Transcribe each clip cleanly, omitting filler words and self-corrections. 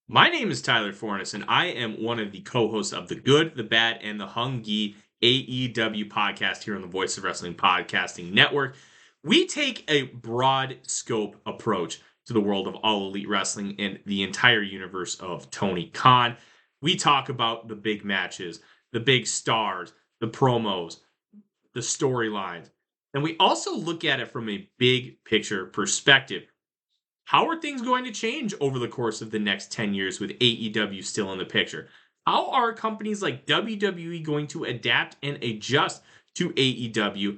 My name is Tyler Fornes, and I am one of the co-hosts of the Good, the Bad, and the Hungy AEW podcast here on the Voice of Wrestling Podcasting Network. We take a broad scope approach to the world of All Elite Wrestling and the entire universe of Tony Khan. We talk about the big matches, the big stars, the promos, the storylines, and we also look at it from a big picture perspective. How are things going to change over the course of the next 10 years with AEW still in the picture? How are companies like WWE going to adapt and adjust to AEW?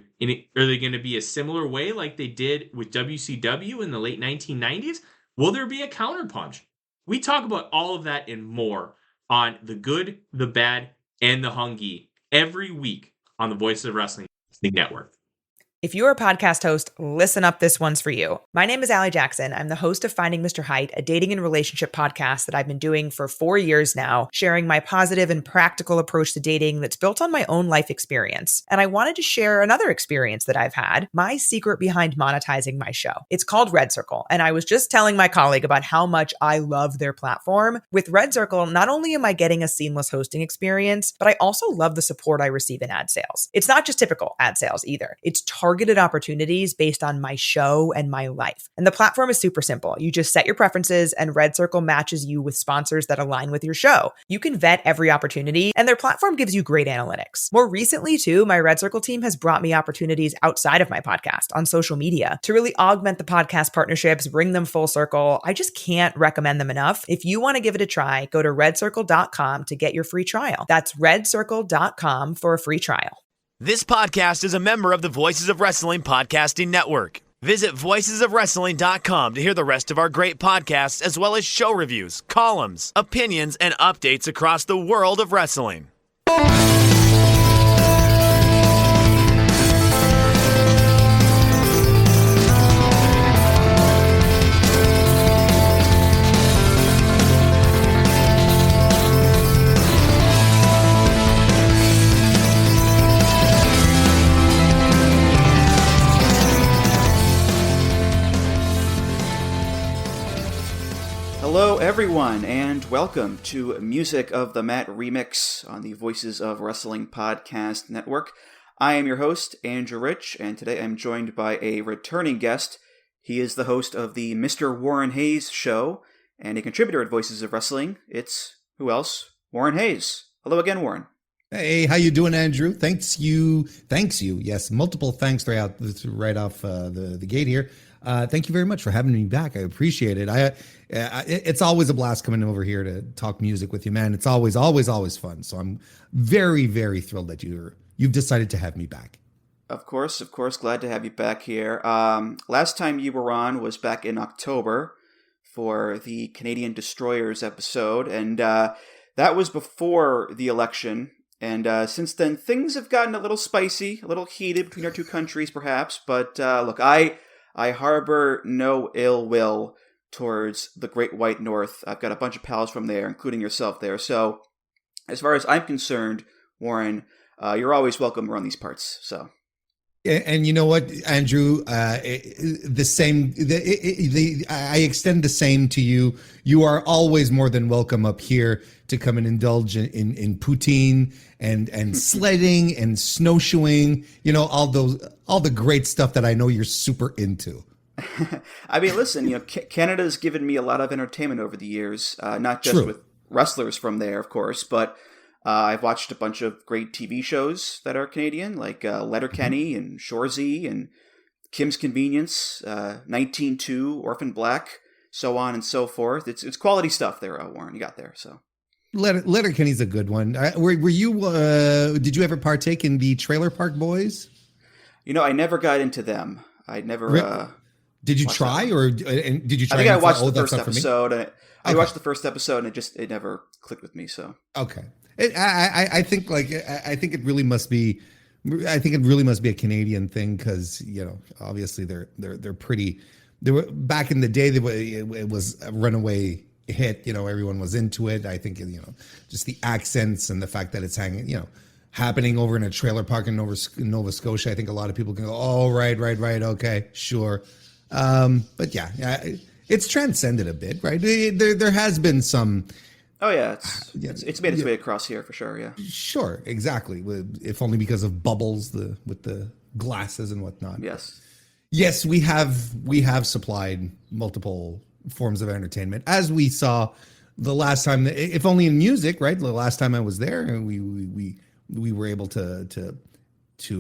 Are they going to be a similar way like they did with WCW in the late 1990s? Will there be a counterpunch? We talk about all of that and more on The Good, the Bad, and the Hungy every week on the Voice of Wrestling Network. If you're a podcast host, listen up, this one's for you. My name is Allie Jackson. I'm the host of Finding Mr. Height, a dating and relationship podcast that I've been doing for 4 years now, sharing my positive and practical approach to dating that's built on my own life experience. And I wanted to share another experience that I've had, my secret behind monetizing my show. It's called Red Circle, and I was just telling my colleague about how much I love their platform. With Red Circle, not only am I getting a seamless hosting experience, but I also love the support I receive in ad sales. It's not just typical ad sales either. It's targeted opportunities based on my show and my life. And the platform is super simple. You just set your preferences and Red Circle matches you with sponsors that align with your show. You can vet every opportunity and their platform gives you great analytics. More recently too, my Red Circle team has brought me opportunities outside of my podcast on social media to really augment the podcast partnerships, bring them full circle. I just can't recommend them enough. If you want to give it a try, go to redcircle.com to get your free trial. That's redcircle.com for a free trial. This podcast is a member of the Voices of Wrestling Podcasting Network. Visit voicesofwrestling.com to hear the rest of our great podcasts, as well as show reviews, columns, opinions, and updates across the world of wrestling. Hello everyone, and welcome to Music of the Mat Remix on the Voices of Wrestling Podcast Network. I am your host, Andrew Rich, and today I'm joined by a returning guest. He is the host of the Mr. Warren Hayes Show, and a contributor at Voices of Wrestling. It's, who else? Warren Hayes. Hello again, Warren. Hey, how you doing, Andrew? Thanks you. Yes, multiple thanks right off the gate here. Thank you very much for having me back. I appreciate it. It's always a blast coming over here to talk music with you, man. It's always fun. So I'm very, very thrilled that you've decided to have me back. Of course. Glad to have you back here. Last time you were on was back in October for the Canadian Destroyers episode, and that was before the election. And since then, things have gotten a little spicy, a little heated between our two countries, perhaps. But look, I harbor no ill will towards the Great White North. I've got a bunch of pals from there, including yourself there. So as far as I'm concerned, Warren, you're always welcome around these parts. So. And you know what, Andrew, I extend the same to you. You are always more than welcome up here to come and indulge in poutine and sledding and snowshoeing, all the great stuff that I know you're super into. I mean, listen, Canada's given me a lot of entertainment over the years, not just with wrestlers from there, of course, but I've watched a bunch of great TV shows that are Canadian, like Letterkenny and Shoresy and Kim's Convenience, 19-2, Orphan Black, so on and so forth. It's quality stuff there, Warren, you got there, so. Letterkenny's a good one. Were you? Did you ever partake in the Trailer Park Boys? I never got into them. I never. Did you try, or did you try? I think I watched the first episode. I watched the first episode, and it never clicked with me. So okay, I think it really must be. I think it really must be a Canadian thing because obviously they're pretty. They were back in the day. It was a runaway hit. Everyone was into it. I think just the accents and the fact that it's happening over in a trailer park in Nova Scotia. I think a lot of people can go, oh, right, okay, sure. But yeah, it's transcended a bit, right? There has been some. Oh yeah, it's made its way across here for sure. Yeah, sure, exactly. If only because of bubbles, with the glasses and whatnot. Yes, we have supplied multiple forms of entertainment, as we saw the last time. If only in music, right? The last time I was there, we were able to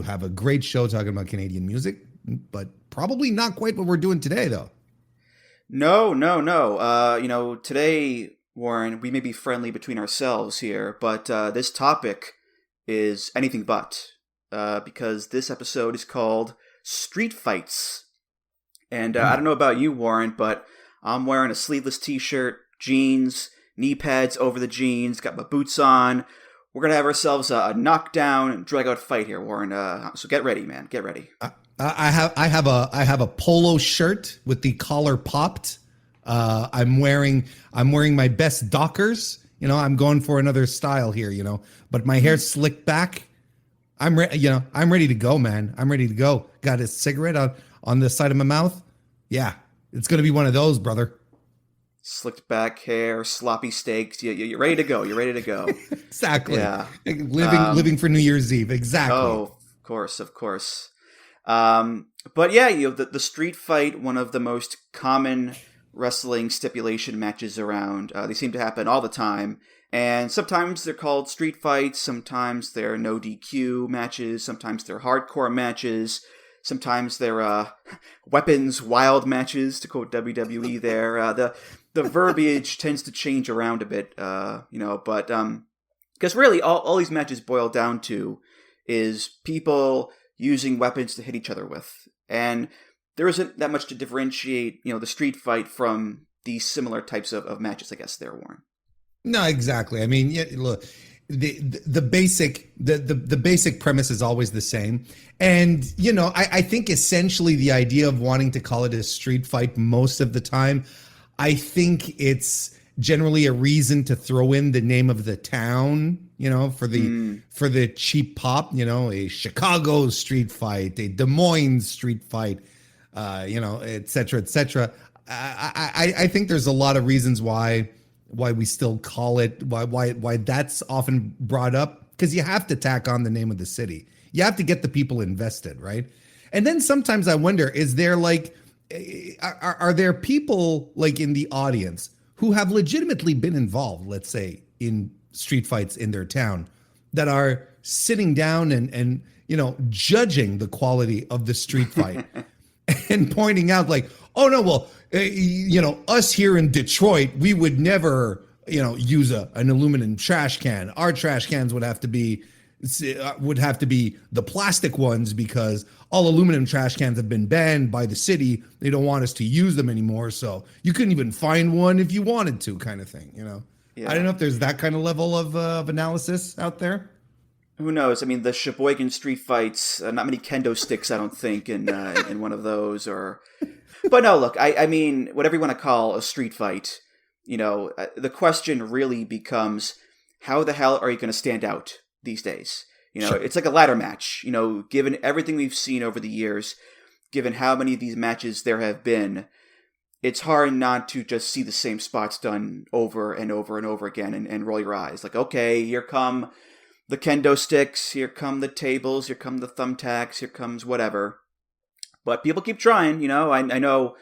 have a great show talking about Canadian music, but probably not quite what we're doing today, though. No. Today, Warren, we may be friendly between ourselves here, but this topic is anything but, because this episode is called Street Fights. And I don't know about you, Warren, but I'm wearing a sleeveless t-shirt, jeans, knee pads over the jeans, got my boots on. We're going to have ourselves a knockdown and drag-out fight here, Warren. So get ready, man. Get ready. I have a polo shirt with the collar popped. I'm wearing my best Dockers. I'm going for another style here. But my hair's slicked back. I'm ready to go, man. I'm ready to go. Got a cigarette on the side of my mouth. Yeah, it's gonna be one of those, brother. Slicked back hair, sloppy steaks. You're ready to go. You're ready to go. Exactly. Yeah. Living for New Year's Eve. Exactly. Oh, of course. But yeah, the street fight, one of the most common wrestling stipulation matches around. They seem to happen all the time. And sometimes they're called street fights. Sometimes they're no DQ matches. Sometimes they're hardcore matches. Sometimes they're weapons wild matches, to quote WWE there. The verbiage tends to change around a bit, but because really all these matches boil down to is people using weapons to hit each other with. And there isn't that much to differentiate, the street fight from these similar types of matches, I guess, there, Warren. No, exactly. I mean, look, the basic premise is always the same. And, I think essentially the idea of wanting to call it a street fight most of the time, I think it's generally a reason to throw in the name of the town, for the cheap pop, a Chicago street fight, a Des Moines street fight, et cetera, et cetera. I think there's a lot of reasons why we still call it, why that's often brought up, because you have to tack on the name of the city. You have to get the people invested, right? And then sometimes I wonder, is there are there people in the audience who have legitimately been involved, let's say, in street fights in their town, that are sitting down and judging the quality of the street fight and pointing out oh no, well, us here in Detroit, we would never, use an aluminum trash can. Our trash cans would have to be the plastic ones, because all aluminum trash cans have been banned by the city. They don't want us to use them anymore. So you couldn't even find one if you wanted to, kind of thing, Yeah. I don't know if there's that kind of level of analysis out there. Who knows? I mean, the Sheboygan street fights, not many kendo sticks, I don't think, in one of those. But no, look, I mean, whatever you want to call a street fight, the question really becomes, how the hell are you going to stand out these days? Sure. It's like a ladder match, given everything we've seen over the years, given how many of these matches there have been, it's hard not to just see the same spots done over and over and over again and roll your eyes. Okay, here come the kendo sticks, here come the tables, here come the thumbtacks, here comes whatever. But people keep trying, I know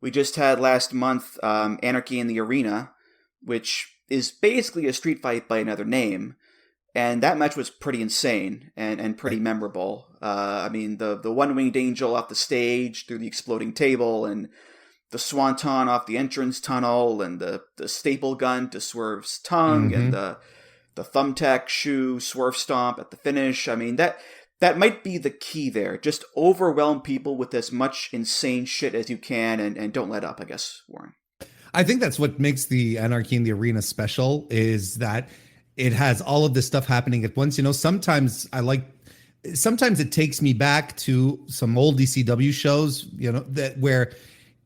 we just had last month Anarchy in the Arena, which is basically a street fight by another name. And that match was pretty insane and pretty memorable. I mean, the one-winged angel off the stage through the exploding table, and the swanton off the entrance tunnel, and the staple gun to Swerve's tongue, and the thumbtack shoe swerve stomp at the finish. I mean, that might be the key there. Just overwhelm people with as much insane shit as you can, and don't let up, I guess, Warren. I think that's what makes the Anarchy in the Arena special, is that it has all of this stuff happening at once. Sometimes it takes me back to some old DCW shows, that where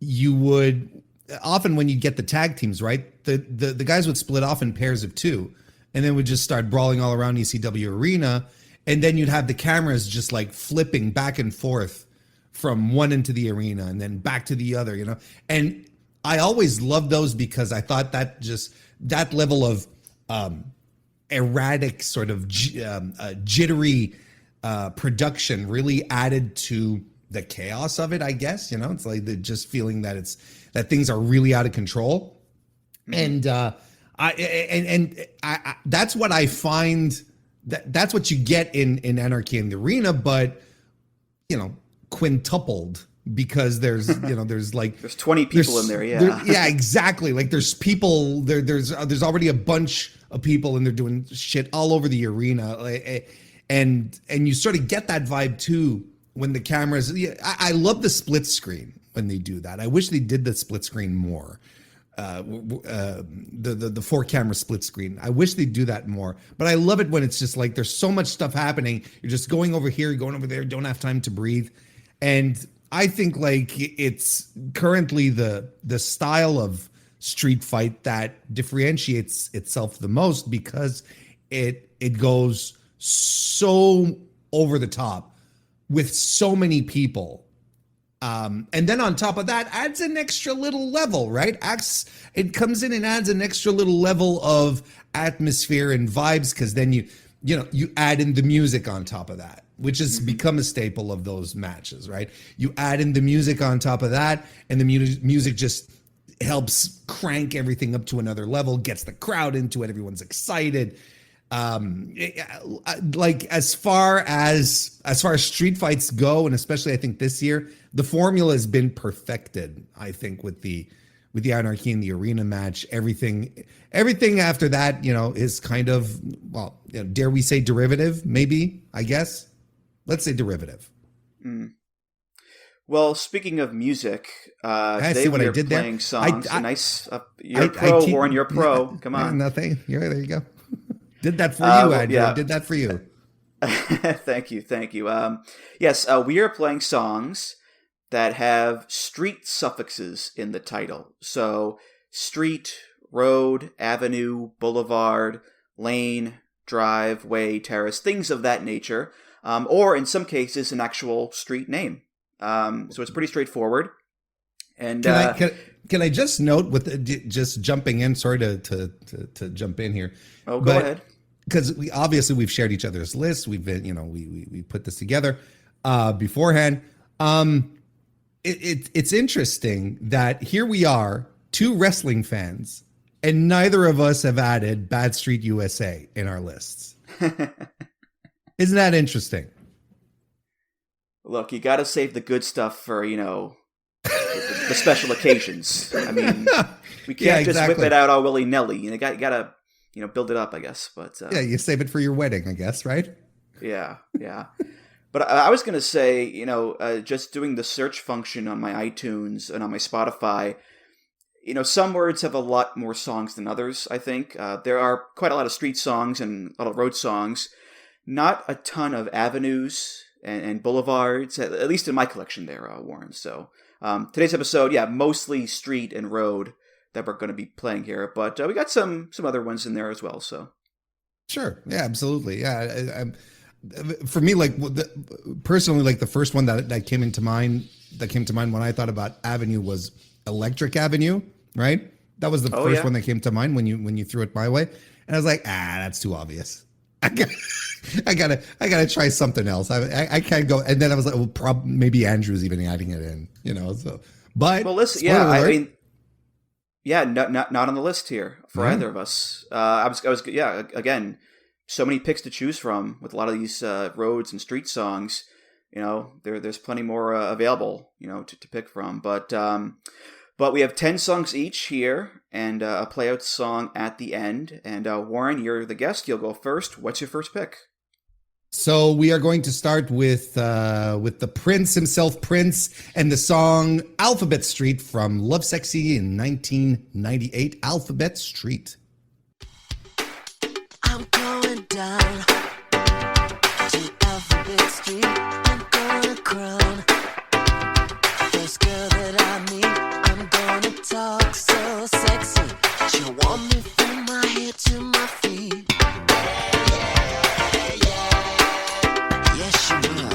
you would often, when you get the tag teams, right, the guys would split off in pairs of two, and then would just start brawling all around ECW Arena. And then you'd have the cameras just flipping back and forth from one end to the arena and then back to the other, And I always loved those because I thought that level of erratic sort of jittery production really added to the chaos of it, I guess. It's like just feeling that things are really out of control. And I that's what I find, that's what you get in Anarchy in the Arena, but quintupled, because there's there's 20 people in there. Yeah, exactly. Like there's people there. There's already a bunch of people, and they're doing shit all over the arena. And you sort of get that vibe too when the cameras. I love the split screen when they do that. I wish they did the split screen more. The 4-camera split screen. I wish they'd do that more. But I love it when it's just like there's so much stuff happening. You're just going over here, going over there, don't have time to breathe. And I think like it's currently the style of street fight that differentiates itself the most, because it goes so over the top with so many people. And then on top of that, adds an extra little level, right? It comes in and adds an extra little level of atmosphere and vibes, because then you add in the music on top of that, which has become a staple of those matches, right? You add in the music on top of that, and the music just helps crank everything up to another level, gets the crowd into it, everyone's excited. Like as far as street fights go, and especially I think this year, the formula has been perfected. I think with the Anarchy in the Arena match, everything after that, is kind of, well, dare we say derivative? Maybe, I guess. Let's say derivative. Mm. Well, speaking of music, I today see what we I are did playing there. songs. You're pro, Warren. You're pro. Come on. Nothing. There you go. Did that for you, Andrew. Yeah. Did that for you. Thank you. Yes, we are playing songs that have street suffixes in the title. So street, road, avenue, boulevard, lane, driveway, terrace, things of that nature. Or in some cases, an actual street name. So it's pretty straightforward. And can I just note, with just jumping in, sorry to jump in here. Oh, go ahead. Because we've shared each other's lists. We've been, we put this together beforehand. It's interesting that here we are, two wrestling fans, and neither of us have added Bad Street USA in our lists. Isn't that interesting? Look, you got to save the good stuff for, the special occasions. I mean, we can't just whip it out all willy-nilly. You got to, build it up, I guess. But yeah, you save it for your wedding, I guess, right? Yeah. But I was going to say, just doing the search function on my iTunes and on my Spotify, some words have a lot more songs than others, I think. There are quite a lot of street songs and a lot of road songs. Not a ton of avenues and boulevards, at least in my collection there, Warren. So today's episode, mostly street and road that we're going to be playing here. But we got some other ones in there as well. So sure. Yeah, absolutely. Yeah. For me, personally, the first one that came to mind when I thought about avenue was Electric Avenue, right? That was the first one that came to mind when you threw it my way, and I was like, that's too obvious. I gotta try something else. I can't go. And then I was like, well, maybe Andrew's even adding it in, So, but well, listen, not on the list here for either of us. I was again. So many picks to choose from with a lot of these roads and street songs. There's plenty more available, to pick from. But we have 10 songs each here, and a playout song at the end. And Warren, you're the guest. You'll go first. What's your first pick? So we are going to start with the Prince himself, Prince, and the song "Alphabet Street" from Lovesexy in 1998. Alphabet Street. I'm going down to Alphabet Street. I'm gonna crown first girl that I meet. I'm gonna talk so sexy. She'll want me from my head to my feet. Yes, she will.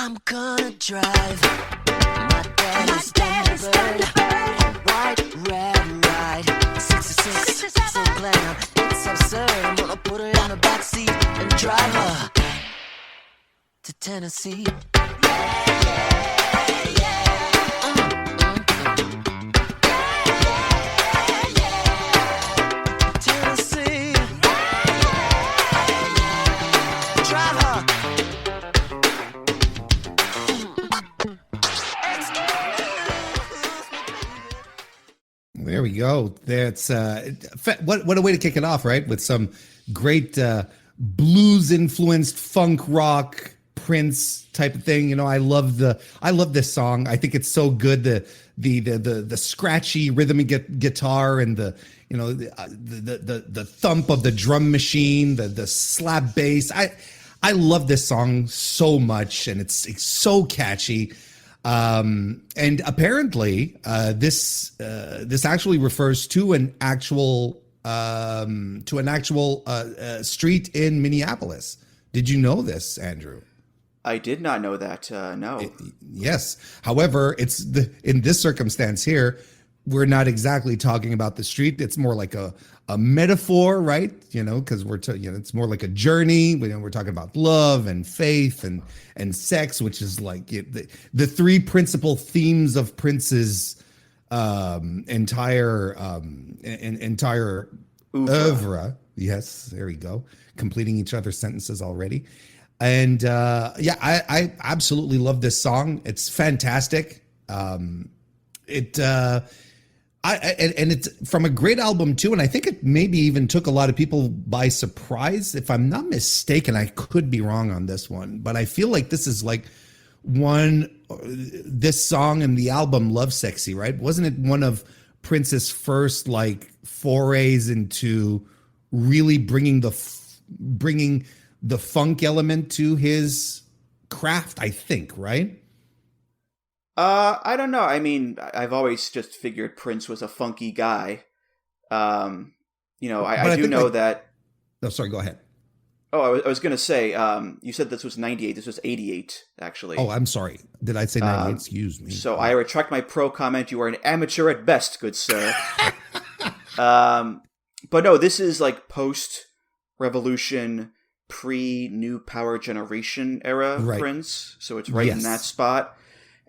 I'm gonna drive my daddy's Thunderbird. White, red, ride 66, so glam, it's absurd. I'm gonna put her in the backseat and drive her to Tennessee. Tennessee. Drive her. There we go. That's what a way to kick it off, right? With some great blues influenced funk rock Prince type of thing. You know, I love this song. I think it's so good. The scratchy rhythmic guitar and the thump of the drum machine, the slap bass. I love this song so much, and it's so catchy. And apparently, this actually refers to an actual street in Minneapolis. Did you know this, Andrew? I did not know that. No. Yes. However, in this circumstance here, we're not exactly talking about the street. It's more like a metaphor, right? You know, because it's more like a journey. We're talking about love and faith and sex, which is like the three principal themes of Prince's entire oeuvre. Yes, there we go. Completing each other's sentences already. And I absolutely love this song. It's fantastic. It's from a great album too, and I think it maybe even took a lot of people by surprise. If I'm not mistaken, I could be wrong on this one, but I feel like this is like this song and the album Love Sexy, right? Wasn't it one of Prince's first like forays into really bringing the funk element to his craft, I think, right? I don't know. I mean, I've always just figured Prince was a funky guy. I do know that. Oh, sorry. Go ahead. Oh, I was going to say, you said this was 98. This was 88, actually. Oh, I'm sorry. Did I say 98? Excuse me. So I retract my pro comment. You are an amateur at best, good sir. But no, this is like post-revolution, pre-new power generation era Prince. So it's right in that spot.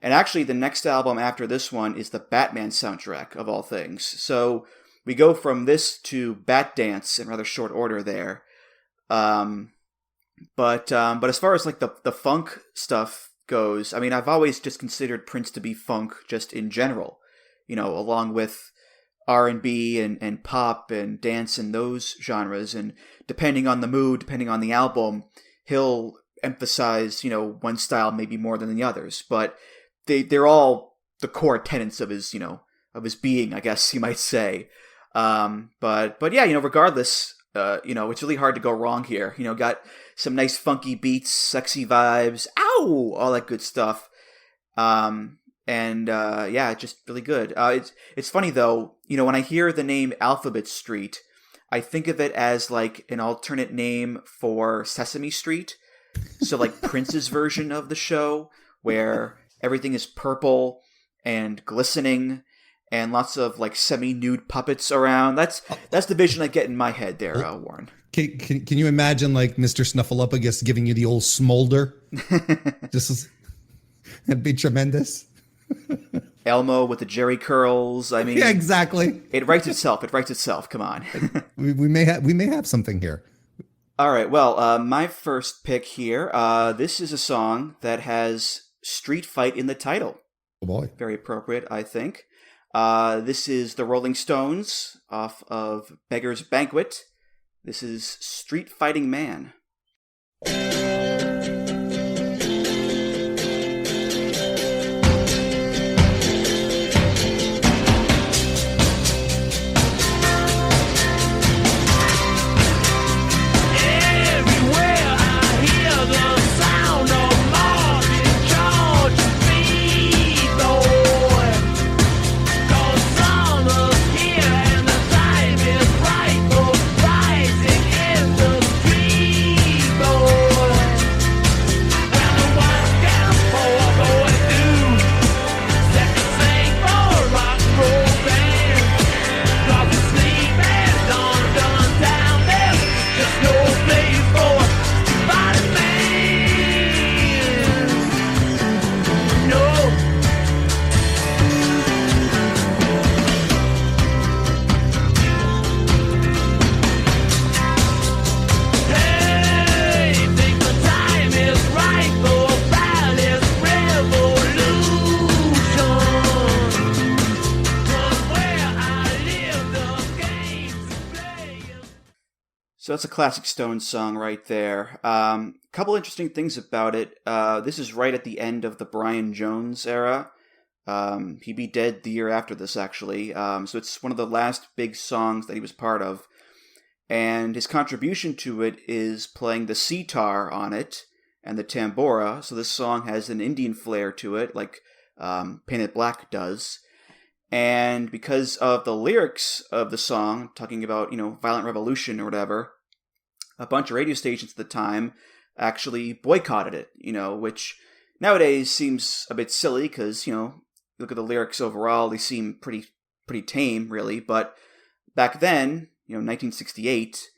And actually, the next album after this one is the Batman soundtrack, of all things. So we go from this to Bat Dance in rather short order there. But as far as like the funk stuff goes, I mean, I've always just considered Prince to be funk just in general, you know, along with R&B and pop and dance and those genres. And depending on the mood, depending on the album, he'll emphasize, you know, one style maybe more than the others. But they're all the core tenets of his, you know, of his being, I guess you might say. But yeah, you know, regardless, you know, it's really hard to go wrong here. You know, got some nice funky beats, sexy vibes, ow, all that good stuff. Yeah, just really good. It's funny though, you know, when I hear the name Alphabet Street, I think of it as like an alternate name for Sesame Street. So like Prince's version of the show, where everything is purple and glistening and lots of like semi-nude puppets around. That's the vision I get in my head there, Warren. Can you imagine like Mr. Snuffleupagus giving you the old smolder? That'd be tremendous. Elmo with the Jerry curls. I mean, yeah, exactly. It writes itself. Come on. we may have something here. All right. Well, my first pick here. This is a song that has street fight in the title. Oh boy. Very appropriate, I think. This is the Rolling Stones off of Beggar's Banquet. This is Street Fighting Man. So that's a classic Stones song right there. Couple interesting things about it. This is right at the end of the Brian Jones era. He'd be dead the year after this, actually. So it's one of the last big songs that he was part of. And his contribution to it is playing the sitar on it and the tambora. So this song has an Indian flair to it, like Painted Black does. And because of the lyrics of the song, talking about, violent revolution or whatever, a bunch of radio stations at the time actually boycotted it, which nowadays seems a bit silly because, look at the lyrics overall, they seem pretty tame, really. But back then, 1968,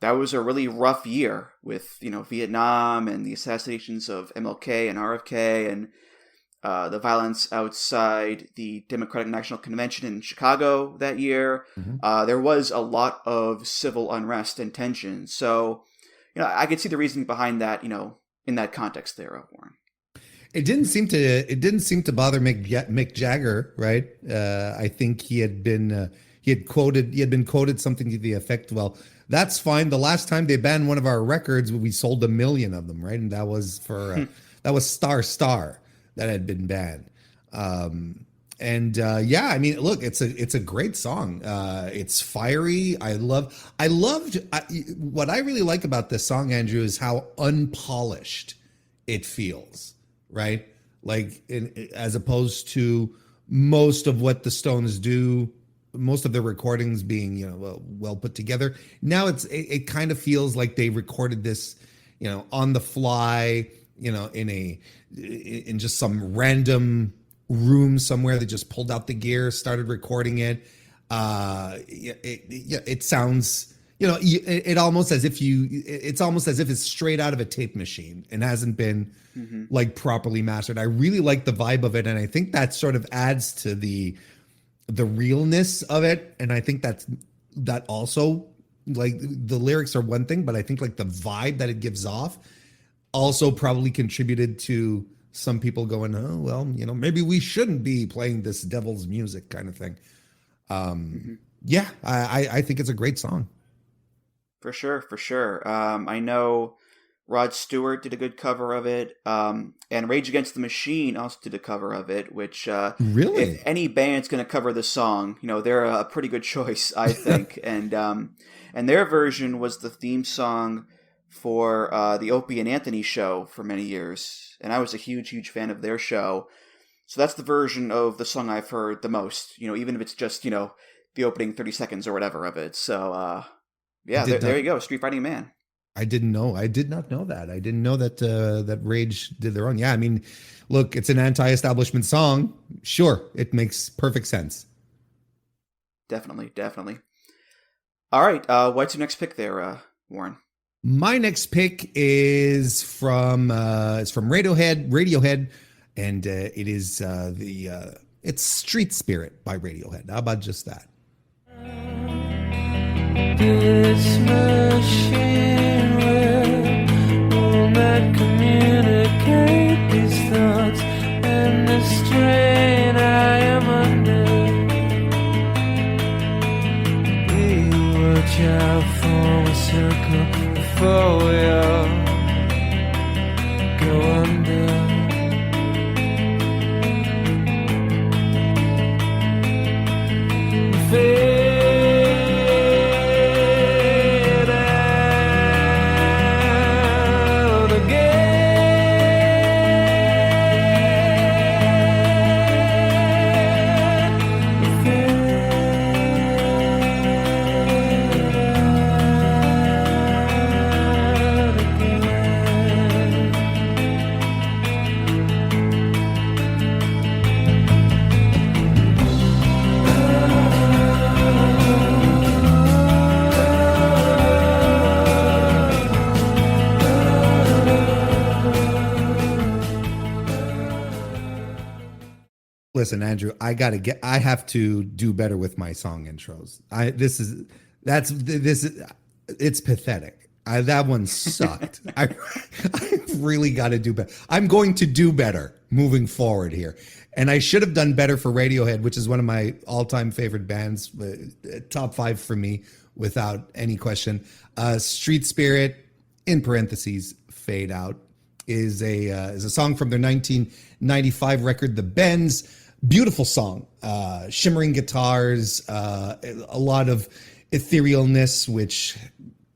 that was a really rough year with, Vietnam and the assassinations of MLK and RFK and the violence outside the Democratic National Convention in Chicago that year. Mm-hmm. There was a lot of civil unrest and tension. So, I could see the reasoning behind that, in that context there, Warren. It didn't seem to bother Mick Jagger, right? I think he had been quoted something to the effect, well, that's fine. The last time they banned one of our records, we sold 1 million of them, right? And that was for that was Star that had been banned. Look, it's a great song. It's fiery. What I really like about this song, Andrew, is how unpolished it feels, right? Like as opposed to most of what the Stones do, most of their recordings being, well put together. Now it kind of feels like they recorded this, on the fly, in just some random room somewhere. They just pulled out the gear, started recording it. It sounds, it's almost as if it's straight out of a tape machine and hasn't been like properly mastered. I really like the vibe of it. And I think that sort of adds to the realness of it. And I think that also, like, the lyrics are one thing, but I think like the vibe that it gives off also probably contributed to some people going, oh, well, maybe we shouldn't be playing this devil's music kind of thing. Yeah, I think it's a great song. For sure. I know Rod Stewart did a good cover of it, and Rage Against the Machine also did a cover of it, which really, if any band's going to cover this song, they're a pretty good choice, I think. and their version was the theme song for the Opie and Anthony show for many years, and I was a huge fan of their show. So that's the version of the song I've heard the most, even if it's just, the opening 30 seconds or whatever of it. So, there you go, Street Fighting Man. I did not know that. I didn't know that that Rage did their own. Yeah, I mean, look, it's an anti-establishment song. Sure, it makes perfect sense. Definitely. All right, what's your next pick there, Warren? My next pick is from Radiohead, and it is it's Street Spirit by Radiohead. How about just that? This machine will Womack communicate these thoughts and the strain I am under. We watch out for a circle before we all go under. Listen, Andrew, I have to do better with my song intros. It's pathetic. That one sucked. I really got to do better. I'm going to do better moving forward here. And I should have done better for Radiohead, which is one of my all-time favorite bands, top 5 for me, without any question. Street Spirit, in parentheses, Fade Out, is a song from their 1995 record, The Bends. Beautiful song, shimmering guitars, a lot of etherealness, which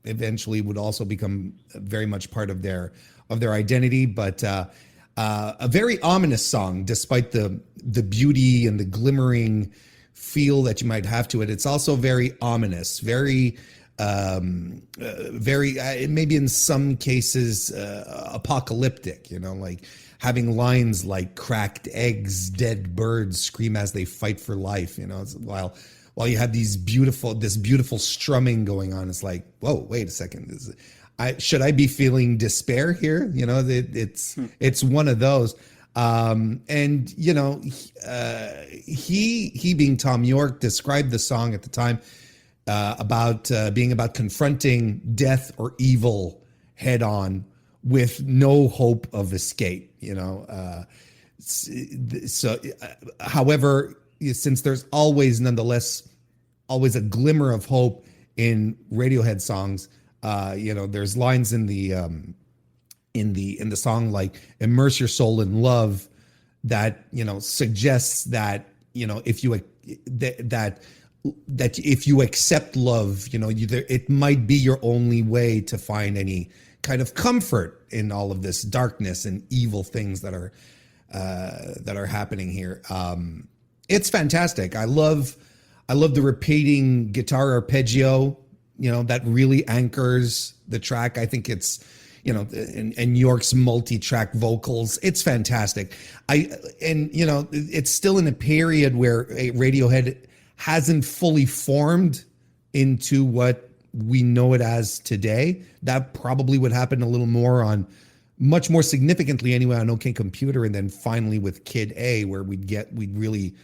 eventually would also become very much part of their identity. But a very ominous song, despite the beauty and the glimmering feel that you might have to it. It's also very ominous, very maybe in some cases apocalyptic. Like having lines like "cracked eggs, dead birds scream as they fight for life." While you have this beautiful strumming going on, it's like, whoa, wait a second. Should I be feeling despair here? It's one of those. He being Tom York described the song at the time about being about confronting death or evil head on with no hope of escape. However, since there's nonetheless always a glimmer of hope in Radiohead songs, there's lines in the song like "immerse your soul in love" that suggests that if you if you accept love, it might be your only way to find any kind of comfort in all of this darkness and evil things that are happening here. It's fantastic. I love the repeating guitar arpeggio, that really anchors the track. I think it's, and York's multi-track vocals. It's fantastic. It's still in a period where Radiohead hasn't fully formed into what we know it as today. That probably would happen a little more much more significantly anyway on OK Computer, and then finally with Kid A, where we'd really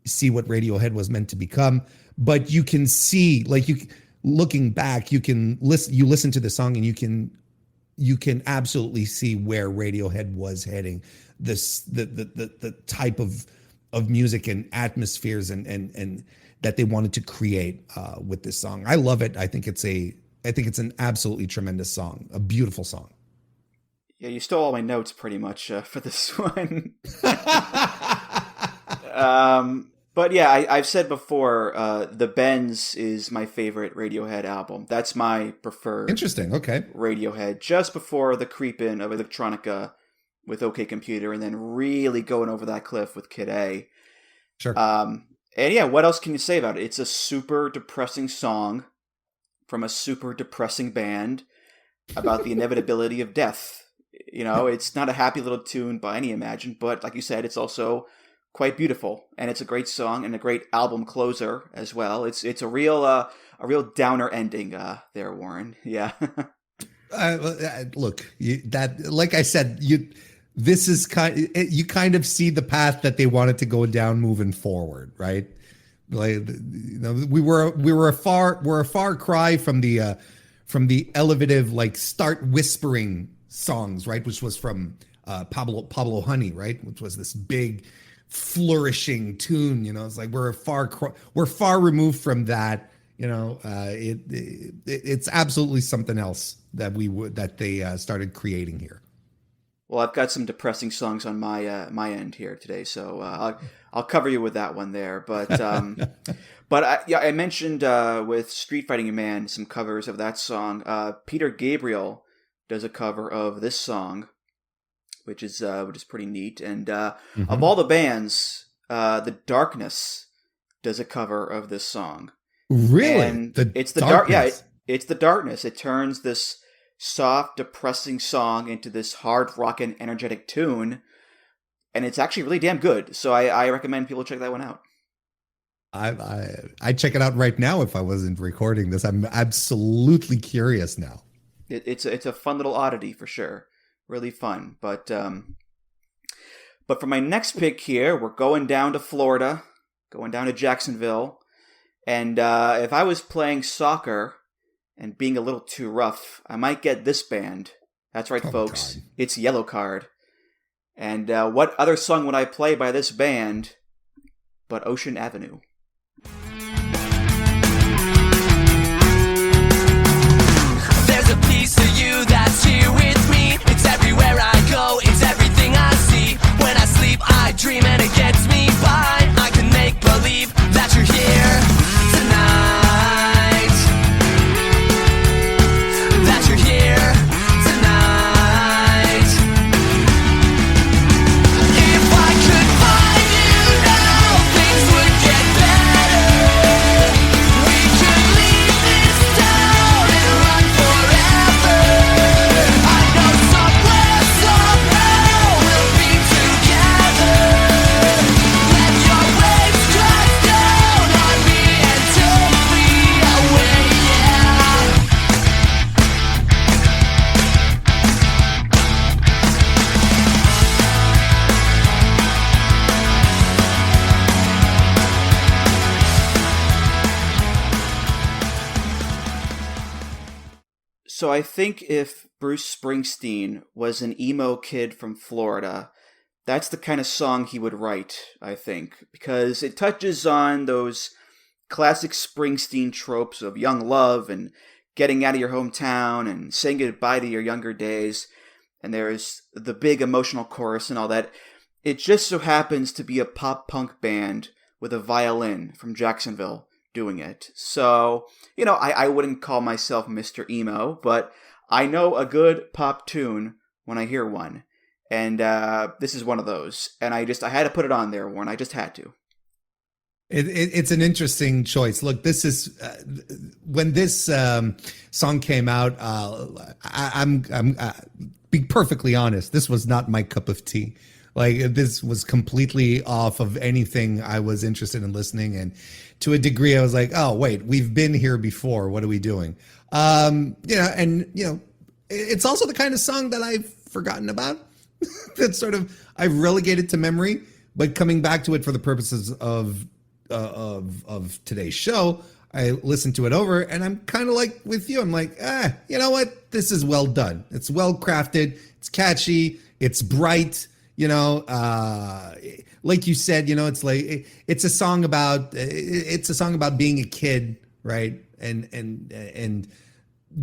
see what Radiohead was meant to become. But you can see, looking back, you listen to the song and you can absolutely see where Radiohead was heading. The type of music and atmospheres and that they wanted to create with this song. I love it. I think it's an absolutely tremendous song, a beautiful song. Yeah, you stole all my notes pretty much for this one. But yeah, I've said before, The Bends is my favorite Radiohead album. That's my preferred. Interesting. Okay. Radiohead, just before the creep in of electronica with OK Computer, and then really going over that cliff with Kid A. Sure. And yeah, what else can you say about it? It's a super depressing song from a super depressing band about the inevitability of death. It's not a happy little tune by any imagine, but like you said, it's also quite beautiful, and it's a great song and a great album closer as well. It's a real downer ending there, Warren. Yeah. Look, like I said, this is you kind of see the path that they wanted to go down moving forward, right? Like, we're a far cry from the elevative, start whispering songs, right? Which was from Pablo Honey, right? Which was this big flourishing tune. It's like we're far removed from that. It's absolutely something else that they started creating here. Well, I've got some depressing songs on my end here today, so I'll cover you with that one there. But I mentioned with Street Fighting Man some covers of that song. Peter Gabriel does a cover of this song, which is pretty neat. And of all the bands, The Darkness does a cover of this song. Really? And it's the dark. Yeah, it's The Darkness. It turns this soft, depressing song into this hard rockin' energetic tune, and it's actually really damn good. So I recommend people check that one out. I'd check it out right now if I wasn't recording this. I'm absolutely curious now. It's a fun little oddity for sure. Really fun. But for my next pick here, we're going down to Florida, going down to Jacksonville. And if I was playing soccer and being a little too rough, I might get this band. That's right, folks. God. It's Yellowcard. And what other song would I play by this band but Ocean Avenue? a piece of you that's here with me. It's everywhere I go, it's everything I see. When I sleep, I dream and it gets me by. I can make believe that you're here tonight. That you're here tonight. If I could find you now, things would get better. We could leave this town and run forever. I know somewhere, somehow we'll be together. Let your waves crash down on me and take me away, yeah. So I think if Bruce Springsteen was an emo kid from Florida, that's the kind of song he would write, I think, because it touches on those classic Springsteen tropes of young love and getting out of your hometown and saying goodbye to your younger days. And there's the big emotional chorus and all that. It just so happens to be a pop punk band with a violin from Jacksonville doing it. So, I wouldn't call myself Mr. Emo, but I know a good pop tune when I hear one. And this is one of those. And I had to put it on there, Warren. I just had to. It's an interesting choice. Look, this is when this song came out. I'm being perfectly honest. This was not my cup of tea. Like, this was completely off of anything I was interested in listening. And to a degree, I was like, oh, wait, we've been here before. What are we doing? It's also the kind of song that I've forgotten about. That sort of I've relegated to memory, but coming back to it for the purposes of today's show, I listened to it over, and I'm kind of like with you. I'm like, you know what? This is well done. It's well crafted. It's catchy. It's bright. Like you said, it's a song about being a kid, right? And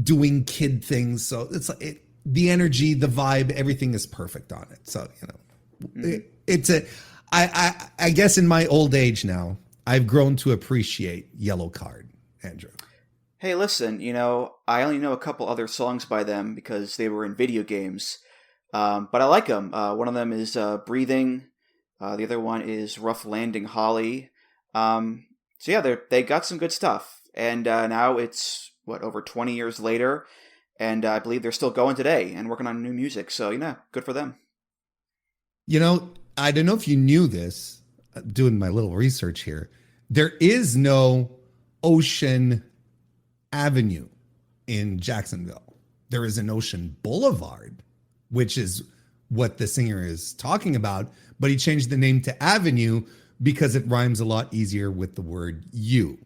doing kid things. So it's like the energy, the vibe, everything is perfect on it. So I guess in my old age now, I've grown to appreciate Yellowcard, Andrew. Hey, listen, I only know a couple other songs by them because they were in video games. But I like them. One of them is Breathing. The other one is Rough Landing Holly. They got some good stuff. And now it's, over 20 years later. And I believe they're still going today and working on new music. So, good for them. I don't know if you knew this, doing my little research here. There is no Ocean Avenue in Jacksonville. There is an Ocean Boulevard, which is what the singer is talking about, but he changed the name to Avenue because it rhymes a lot easier with the word you.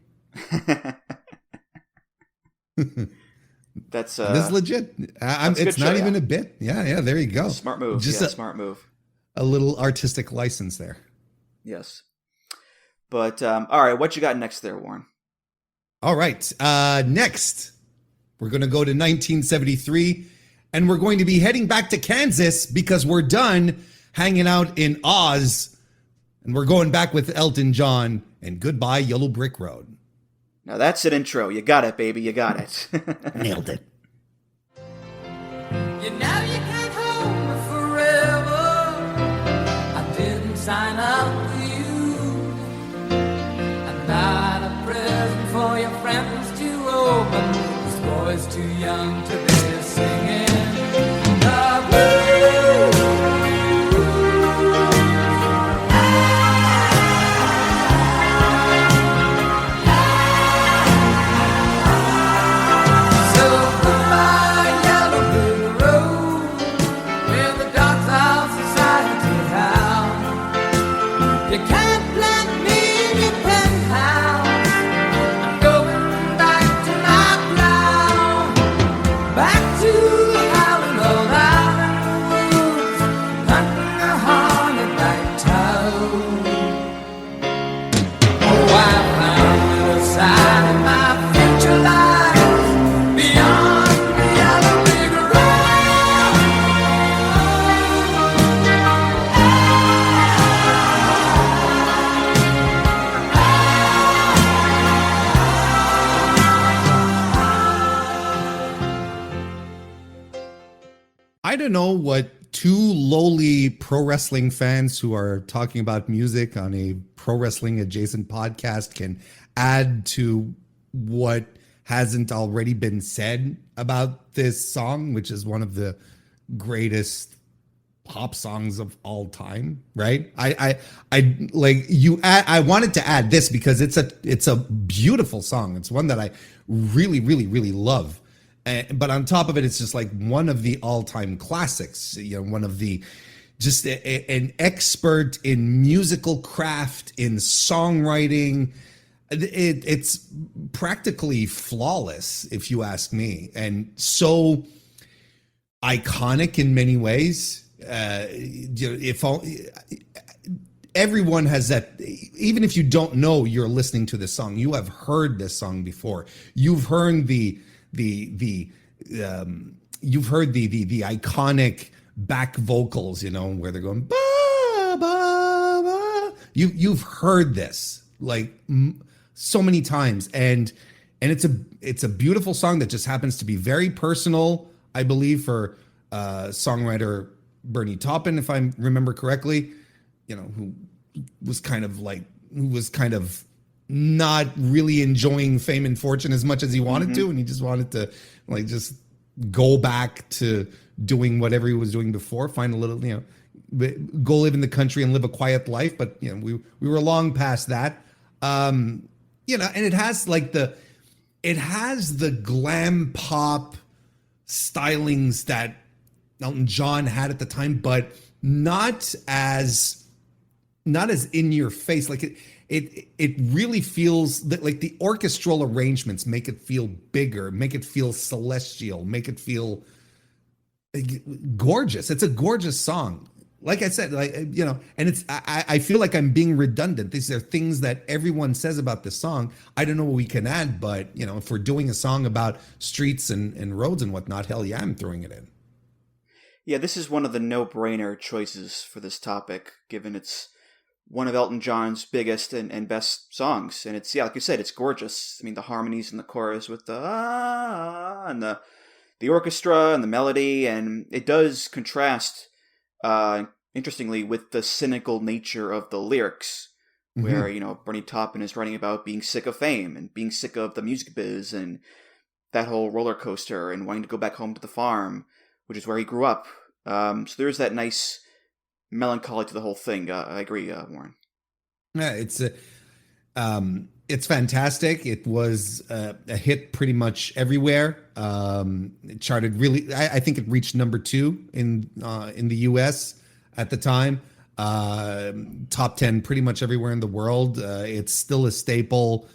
That's this is legit. It's not even a bit. Yeah, there you go. Smart move. Smart move. A little artistic license there. Yes. But all right, what you got next there, Warren? All right. Next, we're going to go to 1973. And we're going to be heading back to Kansas because we're done hanging out in Oz. And we're going back with Elton John and Goodbye Yellow Brick Road. Now that's an intro. You got it, baby. You got it. Nailed it. You can't hold me forever. I didn't sign up for you. I'm not a present for your friends to open. This boy's too young to be singing. I don't know what two lowly pro wrestling fans who are talking about music on a pro wrestling adjacent podcast can add to what hasn't already been said about this song, which is one of the greatest pop songs of all time, right? I like you add, I wanted to add this because it's a beautiful song. It's one that I really love. But on top of it, it's just like one of the all-time classics, one of the just an expert in musical craft, in songwriting. It's practically flawless, if you ask me, and so iconic in many ways. If everyone has that, even if you don't know you're listening to this song, you have heard this song before. You've heard the iconic back vocals, where they're going ba ba ba. You've heard this like so many times, and it's a beautiful song that just happens to be very personal, I believe, for songwriter Bernie Taupin, if I remember correctly, who was kind of not really enjoying fame and fortune as much as he wanted to, and he just wanted to just go back to doing whatever he was doing before, find a little, go live in the country and live a quiet life. But we were long past that. And it has the glam pop stylings that Elton John had at the time, but not as in your face. Like it really feels that, like, the orchestral arrangements make it feel bigger, make it feel celestial, make it feel gorgeous. It's a gorgeous song. Like I said, and it's, I feel like I'm being redundant. These are things that everyone says about this song. I don't know what we can add, but if we're doing a song about streets and roads and whatnot, hell yeah, I'm throwing it in. Yeah, this is one of the no-brainer choices for this topic, given it's one of Elton John's biggest and best songs. And it's, like you said, it's gorgeous. I mean, the harmonies in the chorus with the and the orchestra and the melody, and it does contrast, interestingly, with the cynical nature of the lyrics, where, Bernie Taupin is writing about being sick of fame and being sick of the music biz and that whole roller coaster and wanting to go back home to the farm, which is where he grew up. So there's that nice melancholy to the whole thing. I agree, Warren. Yeah, it's fantastic. It was a hit pretty much everywhere. It charted really. I think it reached number 2 in the U.S. at the time. Top 10 pretty much everywhere in the world. It's still a staple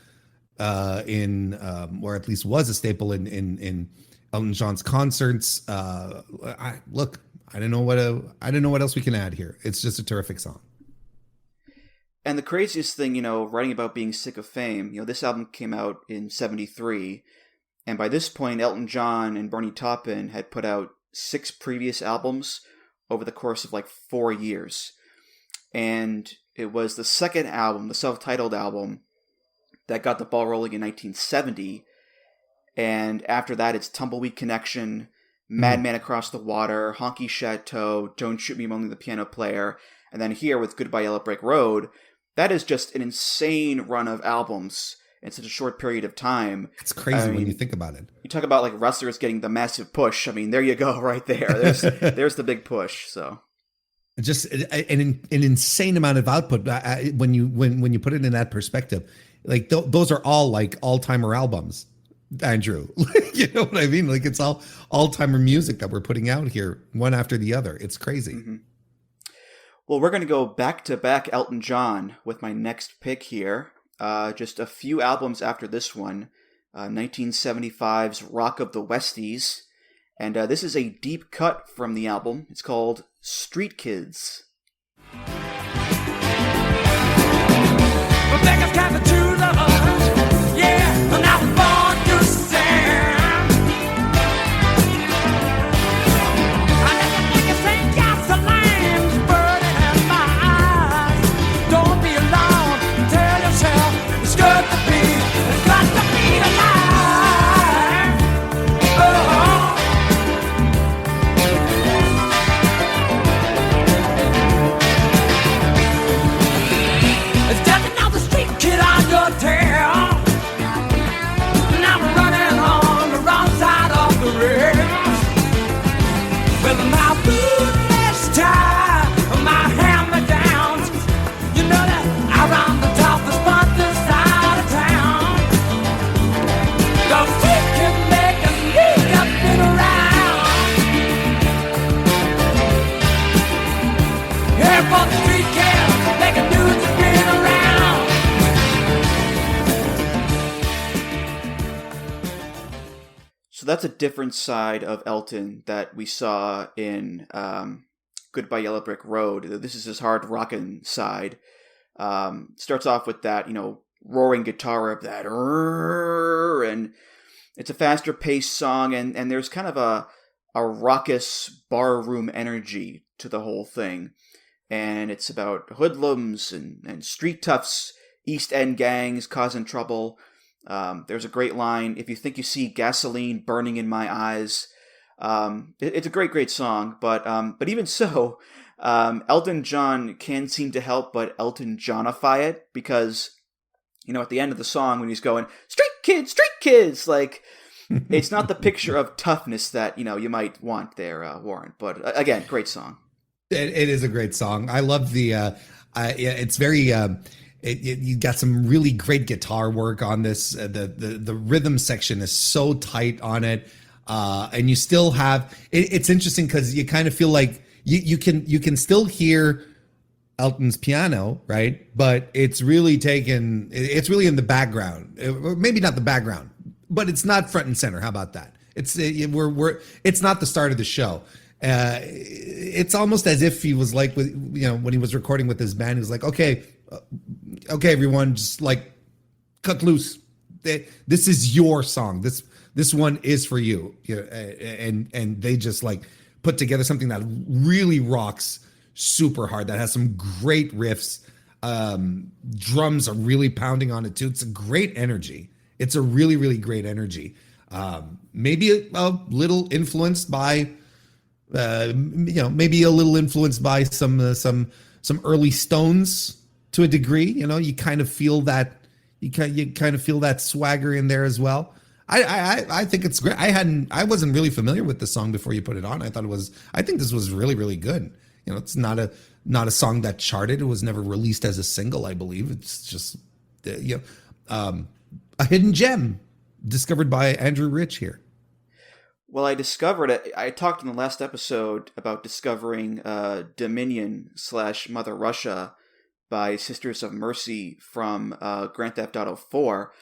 or at least was a staple in Elton John's concerts. I don't know what else we can add here. It's just a terrific song. And the craziest thing, writing about being sick of fame, this album came out in 1973, and by this point, Elton John and Bernie Taupin had put out 6 previous albums over the course of 4 years. And it was the second album, the self-titled album, that got the ball rolling in 1970. And after that, it's Tumbleweed Connection, Madman Across the Water, Honky Chateau, Don't Shoot Me, I'm Only the Piano Player, and then here with Goodbye Yellow Brick Road. That is just an insane run of albums in such a short period of time. It's crazy when you think about it. You talk about wrestlers getting the massive push. I mean, there you go, right there. There's the big push. So just an insane amount of output. When you put it in that perspective, those are all all-timer albums, Andrew. You know what I mean? It's all-timer music that we're putting out here, one after the other. It's crazy. Mm-hmm. Well, we're going to go back-to-back Elton John with my next pick here. Just a few albums after this one, 1975's Rock of the Westies. And this is a deep cut from the album. It's called Street Kids. Rebecca's got the two lovers, yeah, and now we're born to stand. I never think you say gasoline, burning in my eyes. Don't be alone, tell yourself it's good to be, it's got to be alive. Oh. So that's a different side of Elton that we saw in Goodbye Yellow Brick Road. This is his hard rockin' side. Starts off with that, roaring guitar of that, and it's a faster paced song, and there's kind of a raucous barroom energy to the whole thing. And it's about hoodlums and street toughs, East End gangs causing trouble. There's a great line, if you think you see gasoline burning in my eyes. It's a great, great song, but even so, Elton John can seem to help but Elton Johnify it, because, at the end of the song when he's going, street kids, like, it's not the picture of toughness that, you might want there, Warren. But again, great song. It is a great song. I love the, it's very, you got some really great guitar work on this. The rhythm section is so tight on it. And you still have, it's interesting because you kind of feel like you can still hear Elton's piano, right? But it's really in the background, or maybe not the background, but it's not front and center. How about that? It's not the start of the show. It's almost as if he was like, when he was recording with his band, he was like, okay, everyone, just like cut loose. This is your song. This one is for you. And they just like put together something that really rocks super hard, that has some great riffs. Drums are really pounding on it too. It's a great energy. It's a really, really great energy. Maybe a little influenced by, maybe a little influenced by some early Stones to a degree. You kind of feel that, you kind of feel that swagger in there as well. I think it's great. I wasn't really familiar with the song before you put it on. I think this was really, really good. It's not a song that charted. It was never released as a single, I believe. It's just, a hidden gem discovered by Andrew Rich here. Well, I discovered it. I talked in the last episode about discovering Dominion / Mother Russia by Sisters of Mercy from Grand Theft Auto 4.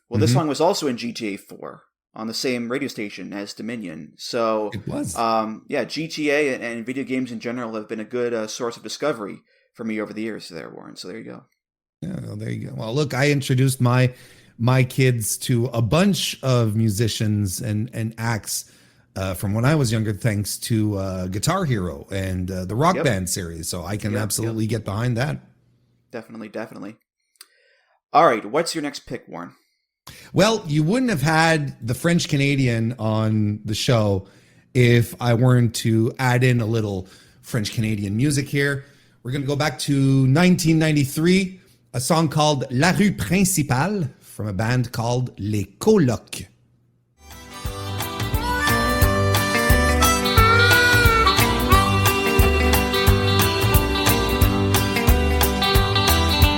Well, this song was also in GTA 4 on the same radio station as Dominion. So it was. GTA and video games in general have been a good source of discovery for me over the years there, Warren. So there you go. Yeah, well, there you go. Well, look, I introduced my kids to a bunch of musicians and acts from when I was younger, thanks to Guitar Hero and the Rock Band series. So I can absolutely get behind that. Definitely. All right, what's your next pick, Warren? Well, you wouldn't have had the French Canadian on the show if I weren't to add in a little French Canadian music here. We're going to go back to 1993, a song called La Rue Principale from a band called Les Colocs.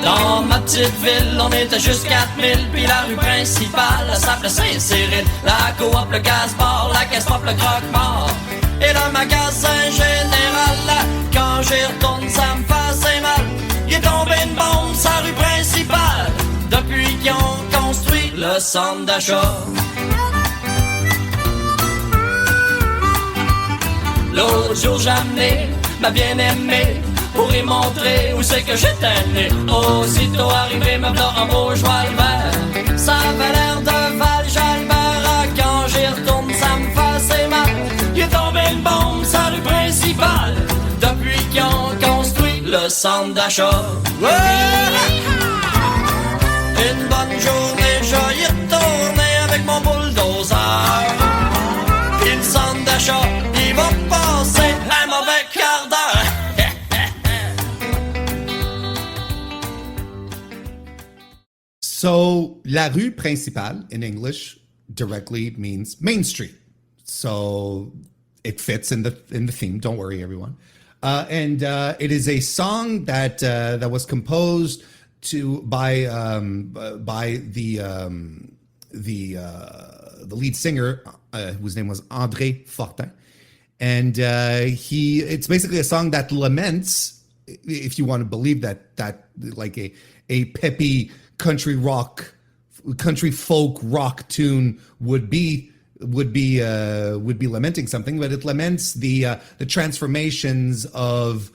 Dans ma petite ville, on était juste 4000, puis la rue principale, elle s'appelait Saint-Cyril. La coop, le gaz-bar, la caisse pop, le croque-mort. Et le magasin général, quand j'y retourne, ça me faisait mal. Il est tombé une bombe sur la rue principale, depuis qu'ils ont construit le centre d'achat. L'autre jour, j'ai amené ma bien-aimée pour y montrer où c'est que j'étais né. Aussitôt arrivé, me v'là en beau cheval vert. Ça avait l'air de Val-Jalbert. Quand j'y retourne, ça me faisait mal. Il est tombé une bombe sur la rue principale, depuis qu'ils ont construit le centre d'achat. Ouais! Une bonne journée, je y retournais avec mon bulldozer. Et le centre d'achat, il va passer un mauvais quart d'heure. So, La Rue Principale in English directly means Main Street. So, it fits in the theme. Don't worry, everyone. And it is a song that was composed by the lead singer, whose name was André Fortin. And it's basically a song that laments, if you want to believe that like a peppy country folk rock tune would be would be lamenting something, but it laments the transformations of